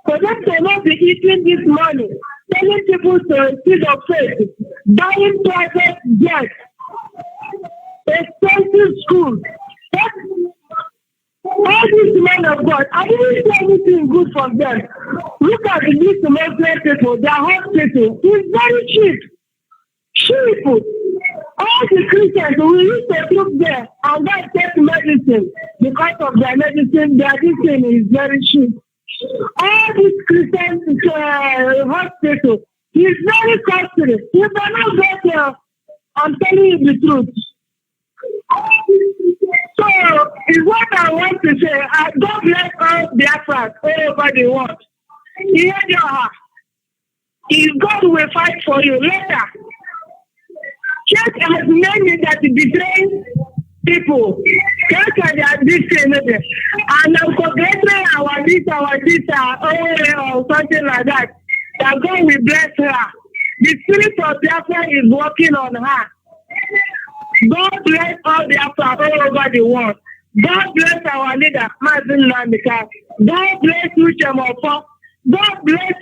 For them to not be eating this money, telling people to seed of faith, buying private jets, expensive schools. All these men of God, I didn't say anything good from them. Look at these Muslim people, their hospital is very cheap. Cheap. All the Christians, we used to look there and then take medicine. Because of their medicine, their medicine is very cheap. All these Christian hospital is very costly. You cannot go there. I'm telling you the truth. So, is what I want to say. God bless all Biafra all over the world. Hear your heart. If God will fight for you later, check as many that betray people. Check as this thing. And I'm forgetting our sister, or something like that. That God will bless her. The spirit of Biafra is working on her. God bless all Biafra all over the world. God bless our leader, MAZI. God bless Uchemofo. God bless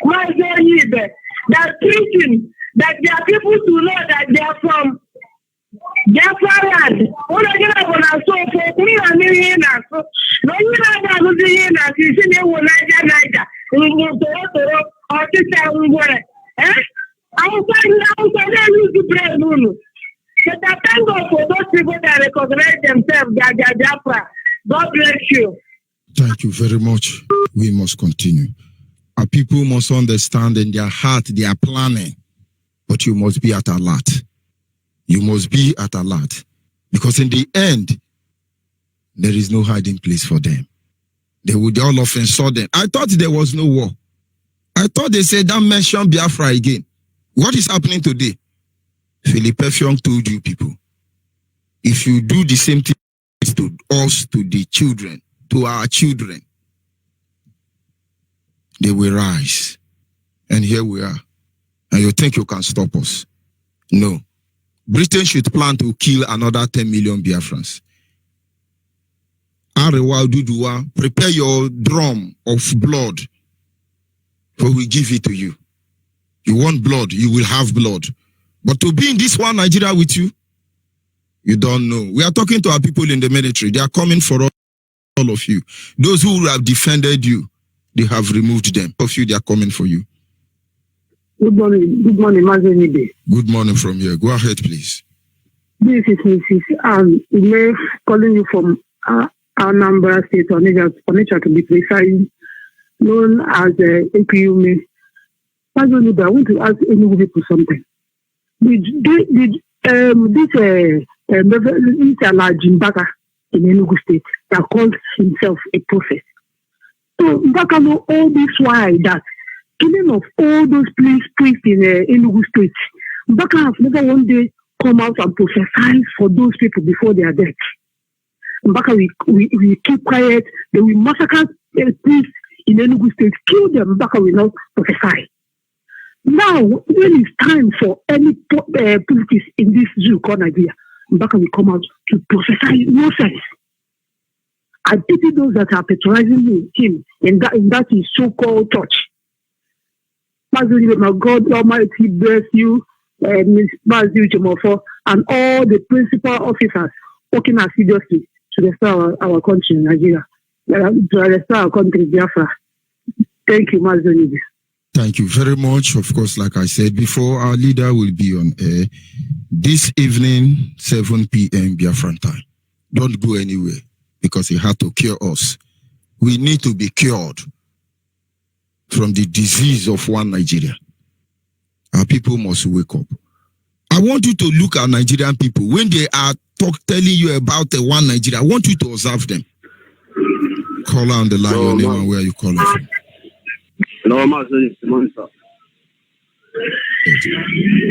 ONYIBE. That preaching that there are people to know that they are from Biafra land. When I get up on a sofa, we are living in us. No, you know that was in us. You see, they will Niger. We will go or to tell we were. Outside, I used to pray, Lulu. But I thank God for those people that recognize themselves, that they are Biafra. God bless you. Thank you very much. We must continue. Our people must understand in their heart they are planning, but you must be at alert. You must be at alert. Because in the end, there is no hiding place for them. They would all of a sudden. I thought there was no war. I thought they said, don't mention Biafra again. What is happening today? Philip Effiong told you people, if you do the same thing to us, to the children, to our children, they will rise. And here we are. And you think you can stop us? No. Britain should plan to kill another 10 million Biafrans. Arewa Duduwa, prepare your drum of blood, for we give it to you. You want blood, you will have blood. But to be in this one Nigeria with you, you don't know. We are talking to our people in the military. They are coming for all of you. Those who have defended you, they have removed them. Of you, they are coming for you. Good morning, MAZI. Good morning from here. Go ahead, please. This is Mrs. Ume calling you from Anambra State, Onitsha to be precise, known as APUME. MAZI, I want to ask any people something. Did this Jimbaka in Enugu State that called himself a prophet, So Mbaka know all this why that killing of all those priests in Enugu State. Mbaka has never one day come out and prophesy for those people before they are dead. Mbaka, we keep quiet. They will massacre priests in Enugu State, kill them. Mbaka will not prophesy. Now, when it's time for any politics in this zoo called Nigeria, Mbaka will come out to prophesy nonsense. I pity those that are patronizing him in that his so-called church. My God Almighty bless you, Ms. MAZI Jomofo, and all the principal officers working assiduously to restore our country, Nigeria, to restore our country, Biafra. Thank you, MAZI. Thank you very much. Of course, like I said before, our leader will be on air this evening, 7 p.m. Biafran time. Don't go anywhere because he had to cure us. We need to be cured from the disease of one Nigeria. Our people must wake up. I want you to look at Nigerian people. When they are telling you about the one Nigeria, I want you to observe them. Call on the line, your name and where you calling from. Hello, MAZI.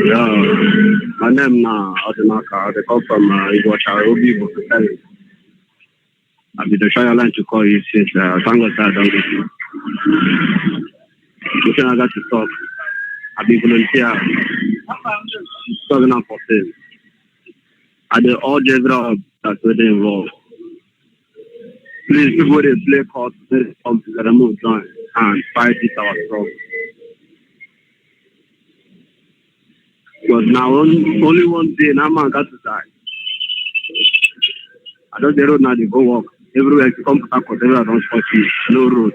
Yeah, my name is Odinaka. They come from Hijacking. I've been trying to call you since thank God I don't get you. Listen, I got to talk. I've been volunteer 2014. I did all the that's really involved. Please, people they play cards, they come together, move join and fight this our struggle. Because now only one day now man got to die. I don't the road now they go walk. Everywhere you come to Takos, everywhere don't spot you. No road.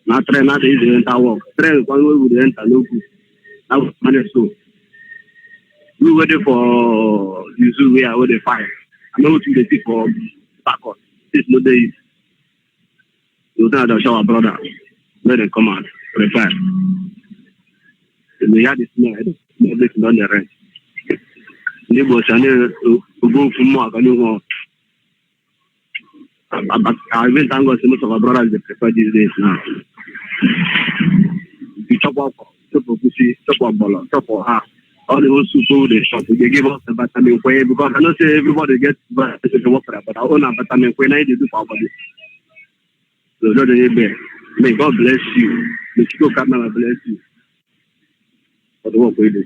Now train now they enter walk. Train one way would enter no good. That was managed so. We waiting for the zoo where they fight. I know what they did for Takos. It's no days. You don't have to show our brother. Let them come out. Prepare. We had this man. Everything on the rent. Neighbors are to go for more. I even thank God so much of our brothers they prefer these days now. You chop up pussy, chop up baller, chop up half. All the whole super they shop. They give us the vitamin K because I don't say everybody gets vitamin water, but our own vitamin K now they do for our body. So Lord, may God bless you. May Chico Kamala bless you for the work we do.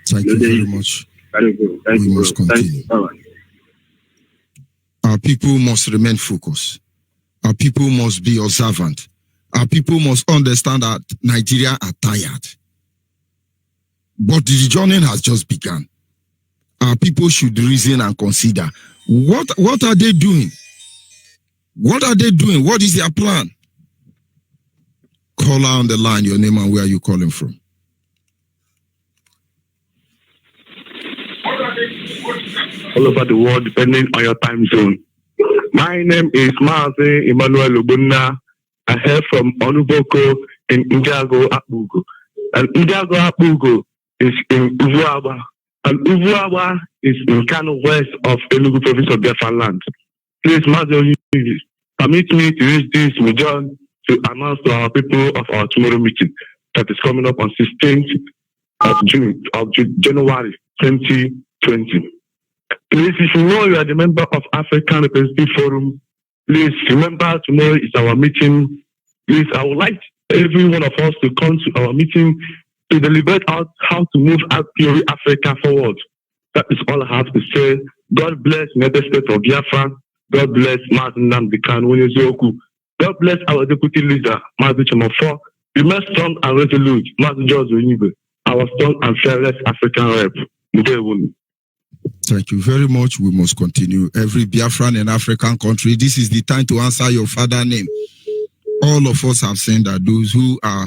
Thank you very much. We must continue. Our people must remain focused. Our people must be observant. Our people must understand that Nigeria are tired. But the journey has just begun. Our people should reason and consider what are they doing? What are they doing? What is their plan? Call on the line, your name and where you calling from. All over the world, depending on your time zone. My name is MAZI Emmanuel Obunna. I hail from Onuboko in Ndiago Akbugo. And Ndiago Akbugo is in Uvuawa. And Uvuawa is in Kano west of Enugu province of Biafra land. Please, MAZI, permit me to use this medium to announce to our people of our tomorrow meeting that is coming up on 16th of January 2020. Please, if you know you are the member of African Representative Forum, please remember tomorrow is our meeting. Please, I would like every one of us to come to our meeting to deliberate out how to move Africa forward. That is all I have to say. God bless United States of Biafra. God bless MAZI Nnamdi Kanu. God bless our deputy leader, MAZI Jomofo. Remain strong and resolute, MAZI ONYIBE, our strong and fearless African rep. Thank you very much. We must continue. Every Biafran and African country, this is the time to answer your father name. All of us have seen that those who are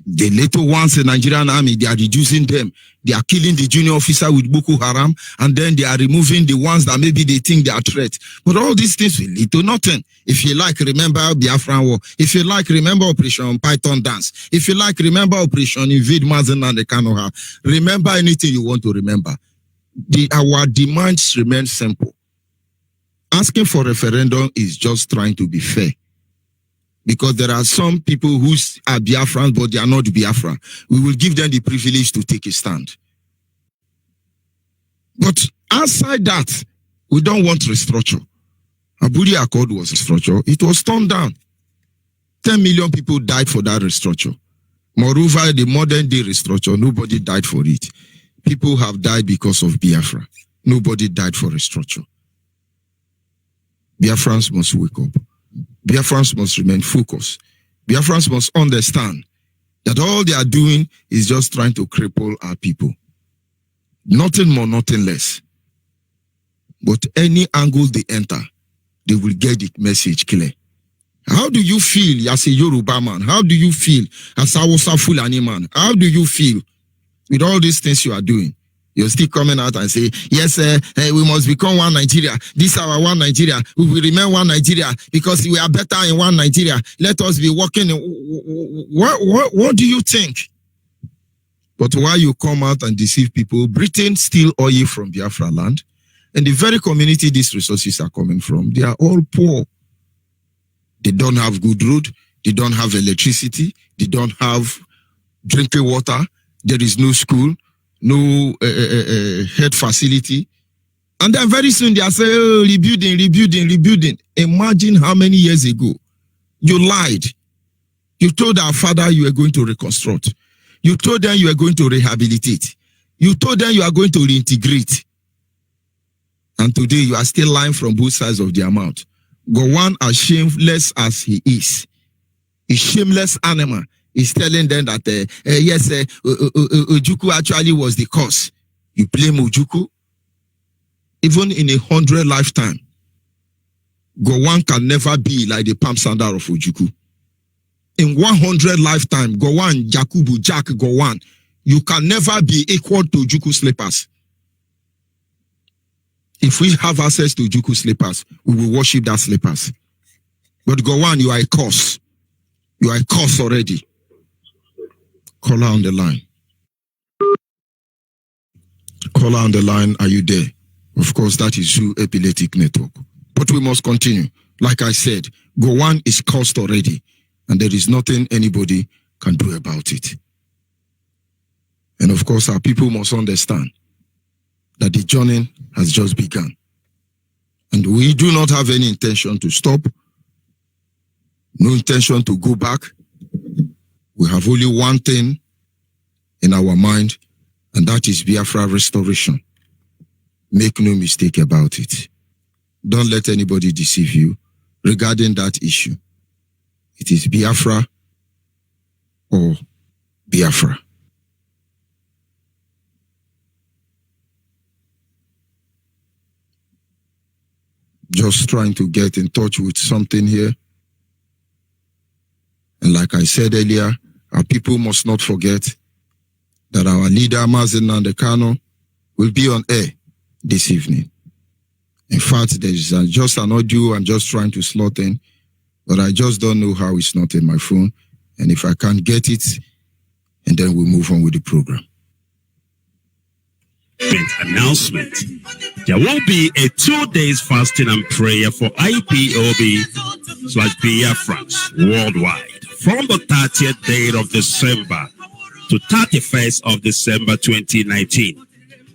the little ones in the Nigerian army, they are reducing them. They are killing the junior officer with Boko Haram, and then they are removing the ones that maybe they think they are threat. But all these things will lead to nothing. If you like, remember Biafran War. If you like, remember Operation Python Dance. If you like, remember Operation Invade Mazen and the Kanoha. Remember anything you want to remember. Our demands remain simple. Asking for referendum is just trying to be fair. because there are some people who are Biafrans, but they are not Biafra. We will give them the privilege to take a stand. But outside that, we don't want restructure. Aburi Accord was restructure. It was torn down. 10 million people died for that restructure. Moreover, the modern day restructure, nobody died for it. People have died because of Biafra. Nobody died for restructure. Biafrans must wake up. Biafrans must remain focused. Biafrans must understand that all they are doing is just trying to cripple our people. Nothing more, nothing less. But any angle they enter, they will get the message clear. How do you feel as a Yoruba man? How do you feel as a Hausa Fulani man? How do you feel with all these things you are doing? You're still coming out and say, yes, we must become one Nigeria. This is our one Nigeria. We will remain one Nigeria because we are better in one Nigeria. Let us be working. What do you think? But while you come out and deceive people, Britain steal oil from Biafra land, and the very community these resources are coming from, they are all poor. They don't have good road. They don't have electricity. They don't have drinking water. There is no school, no health facility. And then very soon they are saying, oh, rebuilding. Imagine how many years ago you lied. You told our father you were going to reconstruct. You told them you are going to rehabilitate. You told them you are going to reintegrate. And today you are still lying from both sides of their mouth. Gowon, as shameless as he is, a shameless animal, is telling them that, yes, Ojukwu actually was the cause. You blame Ojukwu? Even in 100 lifetime, Gowon can never be like the palm sandal of Ojukwu. In 100 lifetime, Gowon, Jakubu, Jack Gowon, you can never be equal to Ojukwu slippers. If we have access to Ojukwu slippers, we will worship that slippers. But Gowon, you are a curse. You are a curse already. Caller on the line. Caller on the line, are you there? Of course, that is Zoo Epileptic Network. But we must continue. Like I said, Gowon is cursed already, and there is nothing anybody can do about it. And of course, our people must understand that the journey has just begun. And we do not have any intention to stop, no intention to go back. We have only one thing in our mind, and that is Biafra restoration. Make no mistake about it. Don't let anybody deceive you regarding that issue. It is Biafra or Biafra. Just trying to get in touch with something here. And like I said earlier, our people must not forget that our leader, MAZI Kano, will be on air this evening. In fact, there is just an audio I'm just trying to slot in, but I just don't know how it's not in my phone. And if I can't get it, and then we'll move on with the program. Announcement. There will be a 2 days fasting and prayer for IPOB/Biafrans worldwide from the 30th day of December to 31st of December 2019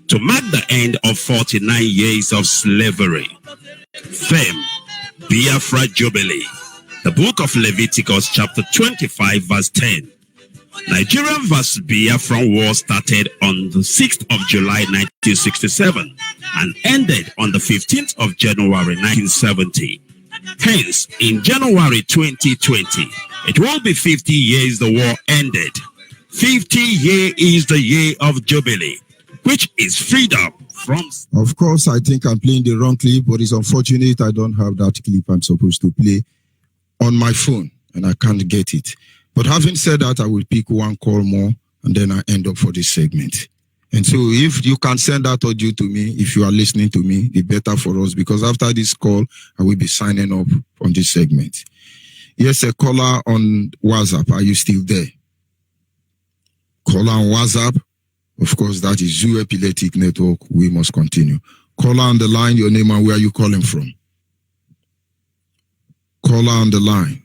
to mark the end of 49 years of slavery. Theme: Biafra Jubilee. The book of Leviticus chapter 25 verse 10. Nigerian vs. Biafran war started on the 6th of July 1967 and ended on the 15th of January 1970. Hence, in January 2020, it will be 50 years the war ended. 50 year is the year of Jubilee, which is freedom from... Of course, I think I'm playing the wrong clip, but it's unfortunate I don't have that clip I'm supposed to play on my phone, and I can't get it. But having said that, I will pick one call more, and then I end up for this segment. And so if you can send that audio to me, if you are listening to me, the better for us, because after this call, I will be signing up on this segment. Yes, a caller on WhatsApp. Are you still there? Caller on WhatsApp. Of course, that is Zoo Epileptic Network. We must continue. Caller on the line, your name and where are you calling from? Caller on the line.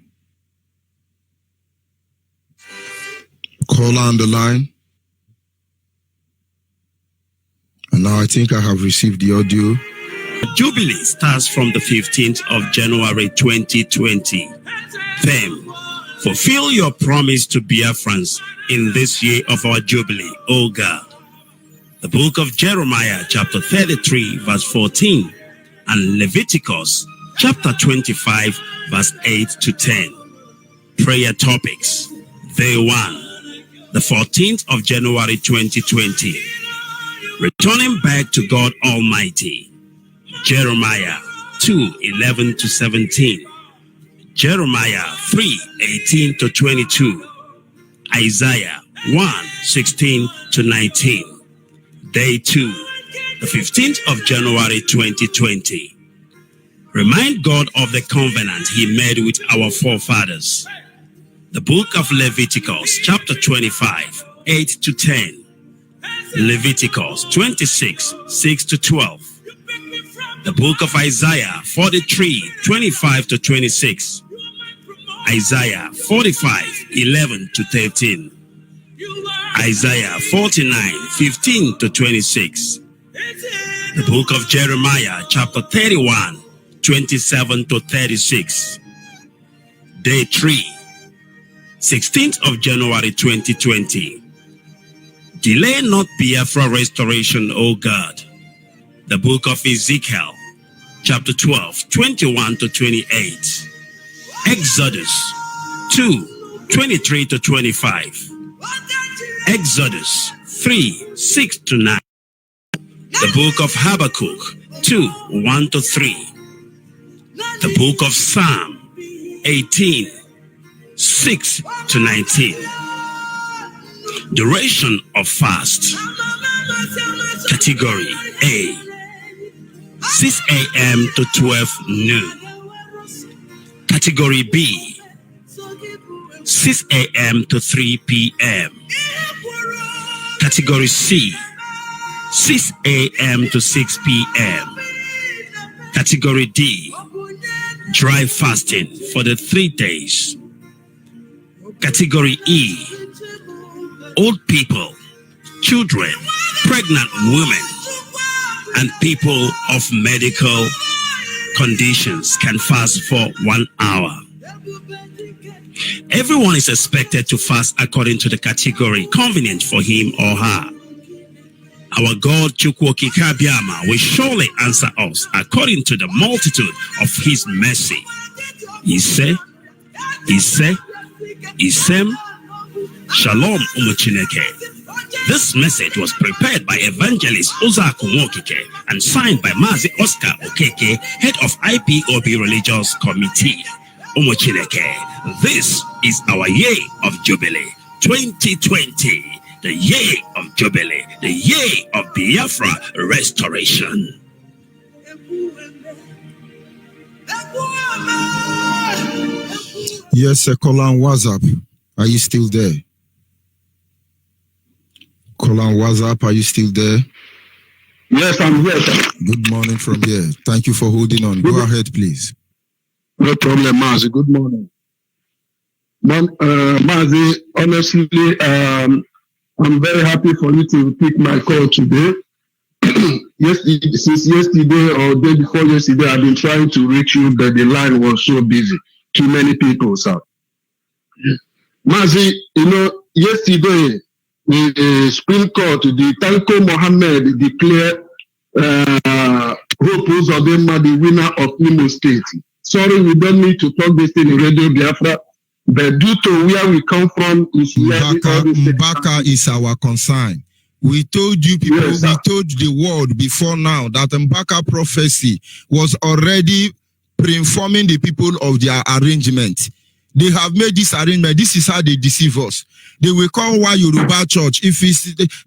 Caller on the line. And now I think I have received the audio. Jubilee starts from the 15th of January 2020. Theme: fulfill your promise to Biafrans in this year of our Jubilee, O God. The book of Jeremiah, chapter 33, verse 14, and Leviticus, chapter 25, verse 8 to 10. Prayer topics. Day 1, the 14th of January 2020. Returning back to God Almighty. Jeremiah 2:11 to 17. Jeremiah 3:18 to 22. Isaiah 1:16 to 19. Day 2, the 15th of January 2020. Remind God of the covenant he made with our forefathers. The book of Leviticus, chapter 25, 8 to 10. Leviticus 26, 6 to 12. The book of Isaiah 43, 25 to 26. Isaiah 45, 11 to 13. Isaiah 49, 15 to 26. The book of Jeremiah, chapter 31, 27 to 36. Day 3, 16th of January 2020. Delay not Biafra restoration, O God. The book of Ezekiel, chapter 12, 21 to 28. Exodus 2, 23 to 25. Exodus 3, 6 to 9. The book of Habakkuk 2, 1 to 3. The book of Psalm 18, 6 to 19. Duration of fast. Category A, 6 a.m. to 12 noon. Category B, 6 a.m. to 3 p.m. Category C, 6 a.m. to 6 p.m. Category D, dry fasting for the 3 days. Category E, old people, children, pregnant women, and people of medical conditions can fast for 1 hour. Everyone is expected to fast according to the category convenient for him or her. Our God Chukwoki Kabiama will surely answer us according to the multitude of his mercy. Isem, Shalom Umuchineke. This message was prepared by Evangelist Ozaku Nwokike and signed by MAZI Oscar Okeke, head of IPOB Religious Committee. Umuchineke, this is our year of Jubilee 2020, the year of Jubilee, the year of Biafra restoration. Yes, sir, caller on WhatsApp. Are you still there? Caller on WhatsApp, are you still there? Yes, I'm here, sir. Good morning from here. Thank you for holding on. Go ahead, please. No problem, Mazi. Good morning. Mazi, honestly, I'm very happy for you to pick my call today. Since yesterday or day before yesterday, I've been trying to reach you, but the line was so busy. Too many people, sir. Mazi, yesterday, the Supreme Court, the Tanko Mohammed declared Hope Uzodinma the winner of Imo State. Sorry, we don't need to talk this thing in Radio Biafra, but due to where we come from, Mbaka is our concern. We told you people, yes, we told the world before now that Mbaka prophecy was already pre-informing the people of their arrangement. They have made this arrangement. This is how they deceive us. They will call one Yoruba church. If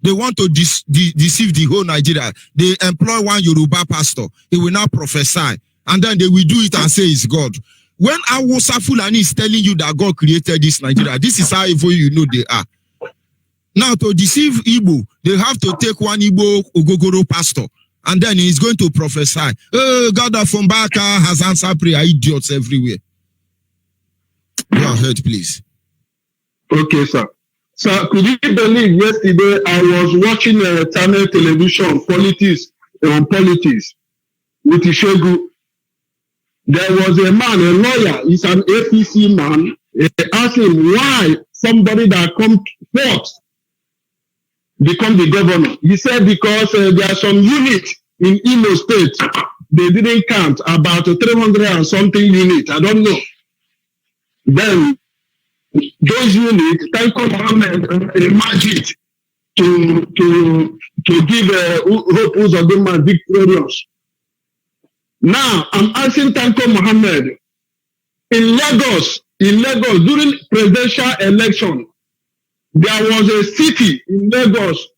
they want to deceive the whole Nigeria, they employ one Yoruba pastor. He will now prophesy. And then they will do it and say it's God. When Awusa Fulani is telling you that God created this Nigeria, this is how evil you know they are. Now, to deceive Igbo, they have to take one Igbo Ogogoro pastor. And then he's going to prophesy. Oh, God of Mbaka has answered prayer. Idiots everywhere. Go ahead, please. Okay, sir. So could you believe yesterday I was watching a channel television politics with Ishegu. There was a man, a lawyer, he's an APC man. They asked him why somebody that come forth become the governor. He said because there are some units in Imo State, they didn't count about 300 and something units. I don't know. Then those units, Tanko Mohammed MAZI to give Hope Uzodinma victorious. Now I'm asking Tanko Mohammed in Lagos during presidential election, there was a city in Lagos,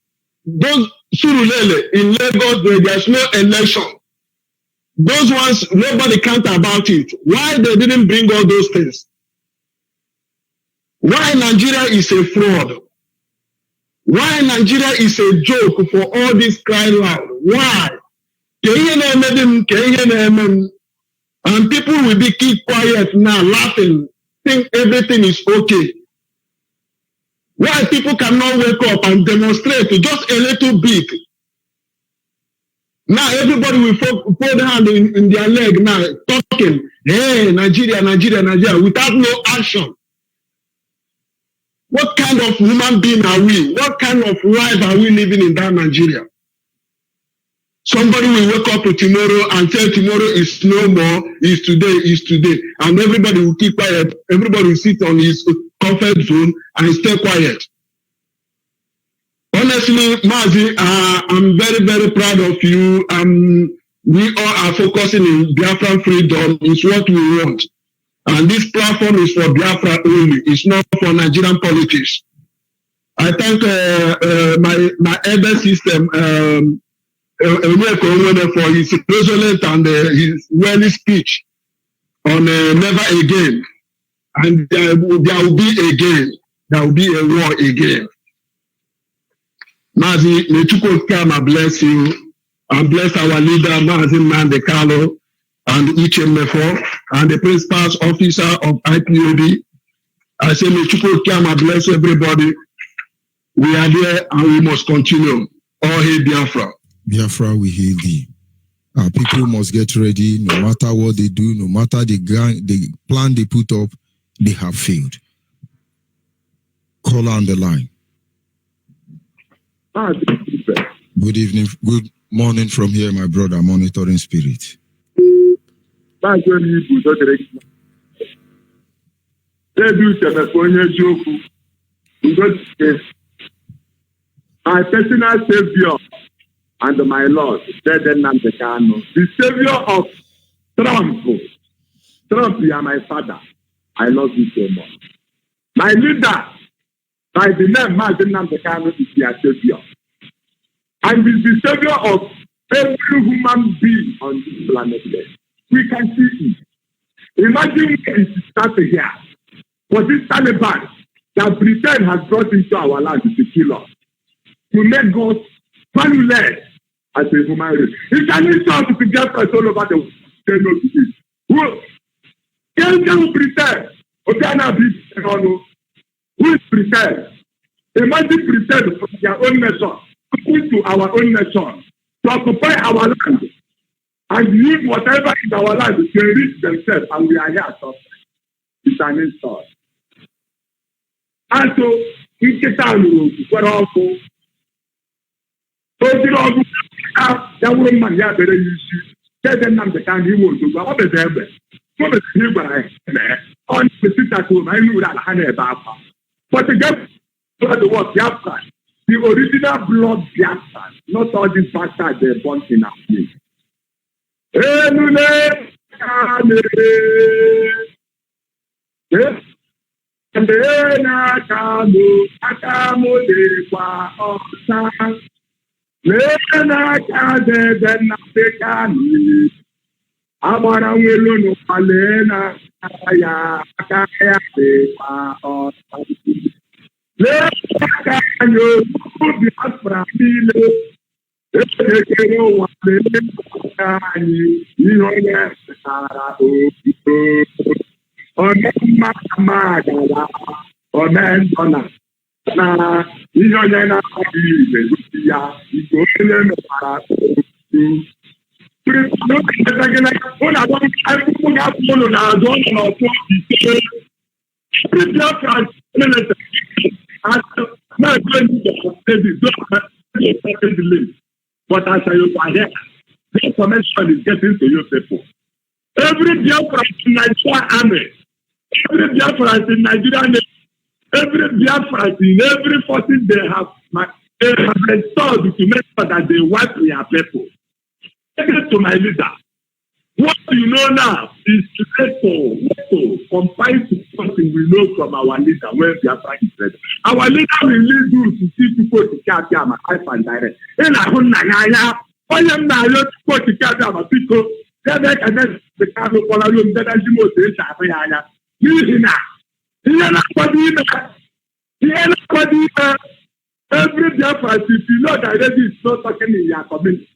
those Surulele in Lagos, there's no election. Those ones, nobody count about it. Why they didn't bring all those things? Why Nigeria is a fraud? Why Nigeria is a joke for all this crying loud? Why? And people will be keep quiet now, laughing, think everything is okay. Why people cannot wake up and demonstrate just a little bit? Now everybody will put their hand in their leg now, talking, hey, Nigeria, without no action. What kind of human being are we? What kind of life are we living in that Nigeria? Somebody will wake up tomorrow and say tomorrow is no more, is today. And everybody will keep quiet. Everybody will sit on his comfort zone and stay quiet. Honestly, MAZI, I'm very, very proud of you. We all are focusing in Biafra freedom. It's what we want. And this platform is for Biafra only. It's not for Nigerian politics. I thank my elder system, for his resolute and his well speech on never again. And there will be again. There will be a war again. MAZI, may Chukwu come and bless you and bless our leader, MAZI Mandekalo, and HMFO, and the principal officer of IPOB. I say, may Chukwu come and bless everybody. We are there and we must continue. All hail Biafra. Biafra, we hail thee. Our people must get ready, no matter what they do, no matter the plan they put up, they have failed. Call on the line. Good evening, good morning from here, my brother, monitoring spirit. My personal savior and my Lord, the savior of Trump. Trump, you are my father. I love you so much. My leader, by the name MAZI is your savior. And is the savior of every human being on this planet. We can see it. Imagine it started here. For this Taliban that Britain has brought into our land to kill us, to make us valueless as a human race. It can insult to get us all over the world. They know this. Who? Can Britain? Who is Britain? Imagine Britain from their own nation, coming to our own nation, to occupy our land, and use whatever is our land to enrich themselves, and we are here suffering. It's an insult. And so, in Ketanu, we're also. So, you know, that woman here, better use you. Tell them the kind he wants to go. What is there? What is there? On the sister to my new that I had about. But to get the word Biafra, the original blood Biafra, not all these bastards they're born in our place. Amara welo no palena ya akaya pa le kanyo Biafra bile ekero wa le kanyi ihoye sara o ona mama dala ona ndona na ihe onye na-akọghị na-egosi ya ike onye mekwara ụlọ na-azụ ọnụ n'ọtụ ise ndị Biafra but as you are here, the information is getting to you people. Every Biafra in Nigeria army, every Biafra in Nigeria Navy, every Biafra in every forces they have installed to make sure that they wipe their people. Take it to my leader. What you know now is to confine to something we know from our leader when Biafra is ready. Our leader will lead you to see people to catch them life and direct. And I want to am now to go to catch them people. Then the kind of follow you that as you most is Shafaya. Every Biafra, if you know that is not talking in your community,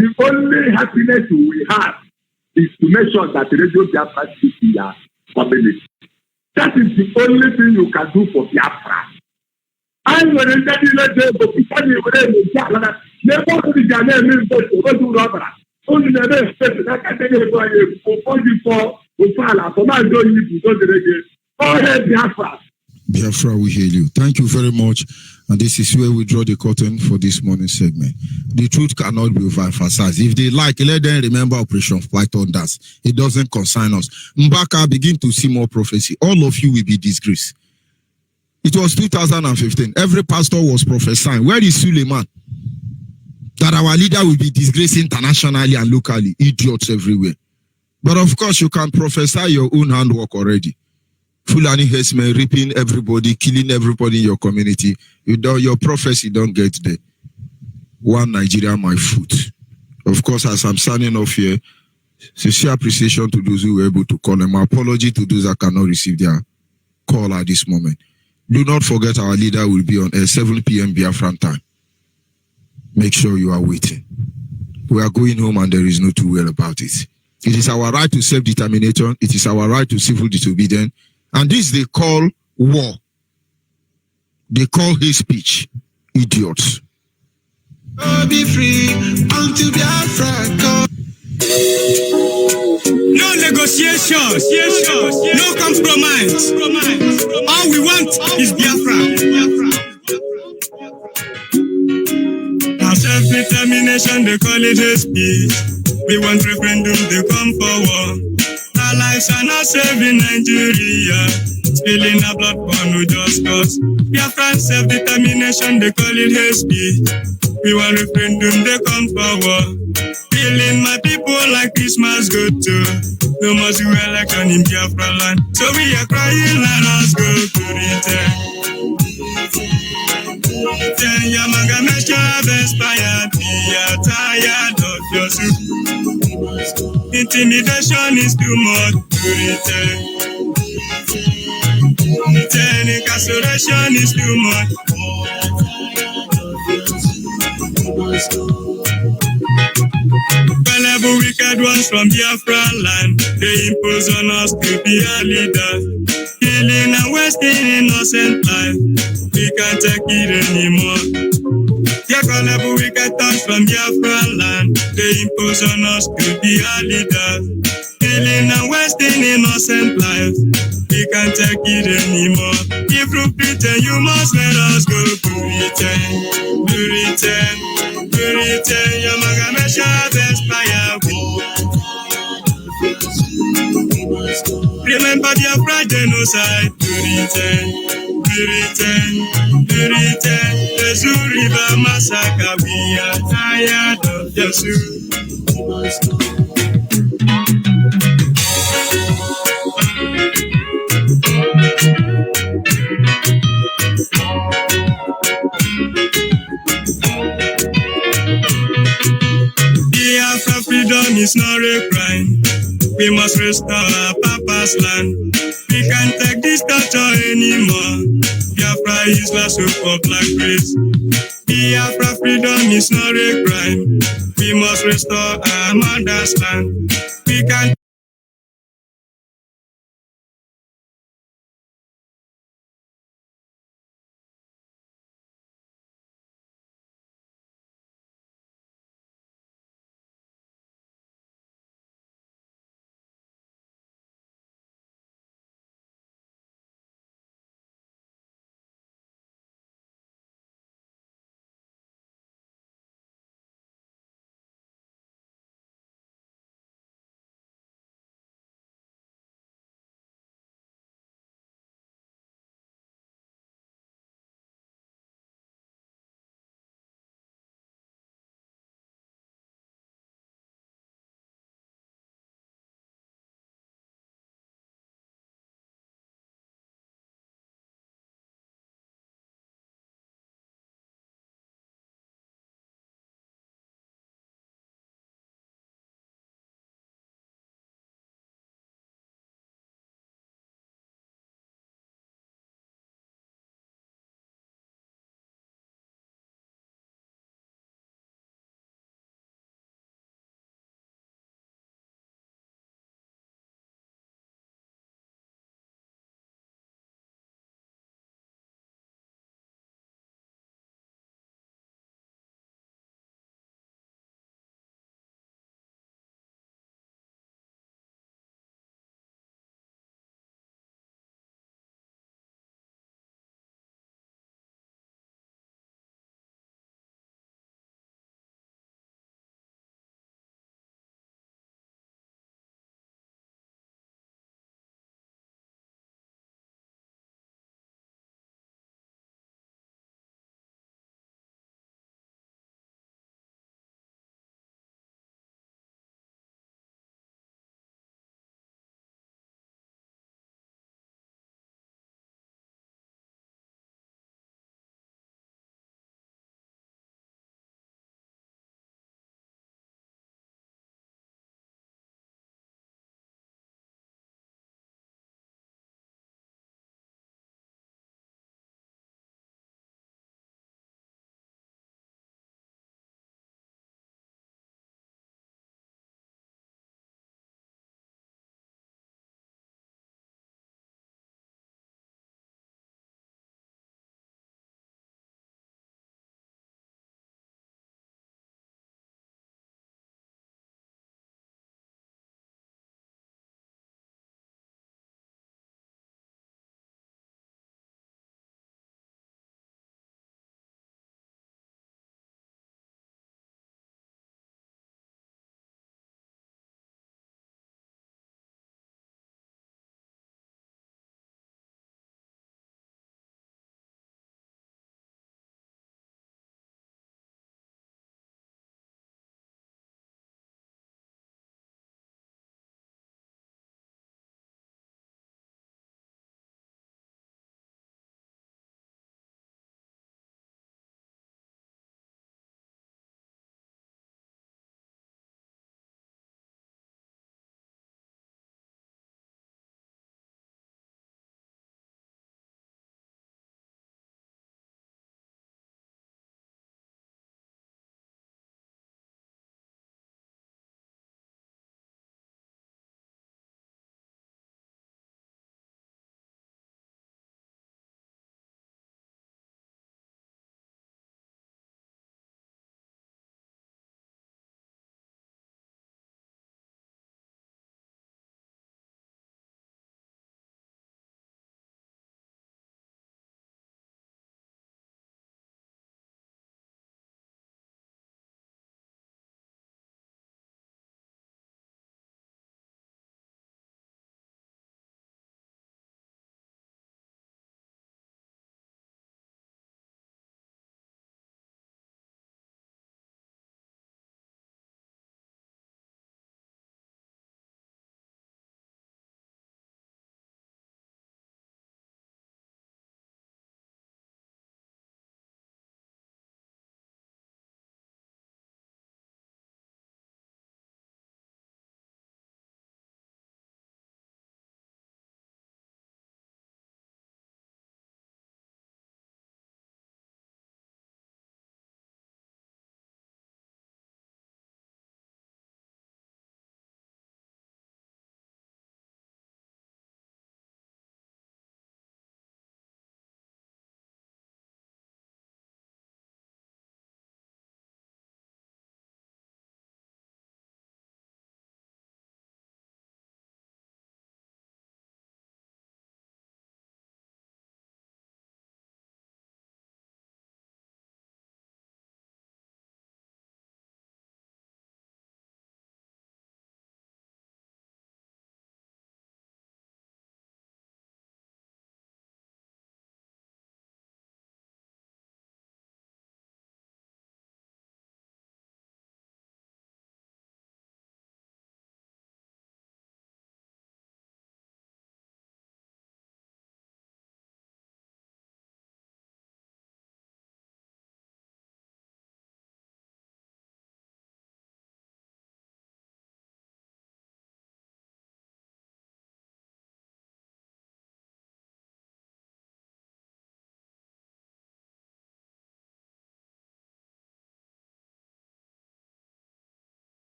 the only happiness we have is to make sure that the radio Biafra is in your community. That is the only thing you can do for Biafra. And when you tell you that only the next step that can take it for Biafra, we hear you. Thank you very much. And this is where we draw the curtain for this morning segment. The truth cannot be overemphasized. If they like, let them remember Operation Python dance. It doesn't concern us. Mbaka, begin to see more prophecy. All of you will be disgraced. It was 2015. Every pastor was prophesying. Where is Suleiman? That our leader will be disgraced internationally and locally. Idiots everywhere. But of course, you can prophesy your own handwork already. Fulani herdsmen raping everybody, killing everybody in your community. Your prophecy don't get there. One Nigeria, my foot. Of course, as I'm signing off here, sincere appreciation to those who were able to call them. My apology to those that cannot receive their call at this moment. Do not forget our leader will be on 7 p.m. Biafran time. Make sure you are waiting. We are going home and there is no two way about it. It is our right to self-determination. It is our right to civil disobedience. And this they call war. They call hate speech. Idiots. Be free until Biafra comes. No negotiations, no compromise. All we want is Biafra. Our self-determination, they call it hate speech. We want referendum, they come forward. Our lives are not saved in Nigeria. Spilling our blood for no just cause. Biafra self-determination, they call it hate speech. We want referendum, they come forward. Killing my people like Christmas go to. No more do election in Biafra land. So we are crying, let us go to return. Then Yamaga Mesha expired. We are tired of your soup. Intimidation is too much to return. Then incarceration is too much. Gullible wicked ones from Biafra land, they impose on us to be a leader. Killing and wasting innocent life, we can't take it anymore. Yeah, gullible wicked ones from Biafra land, they impose on us to be a leader. Killing and wasting innocent life, we can't take it anymore. If you pretend, you must let us go to return, to return, to return. Yamaga Mesha expired. Remember Biafra genocide. To return, to return, to return. The Zoo River massacre. We are tired of the Zoo. Biafra freedom is not a crime. We must restore our papa's land. We can't take this torture anymore. Biafra is last hope for black race. Biafra freedom is not a crime. We must restore our mother's land. We can't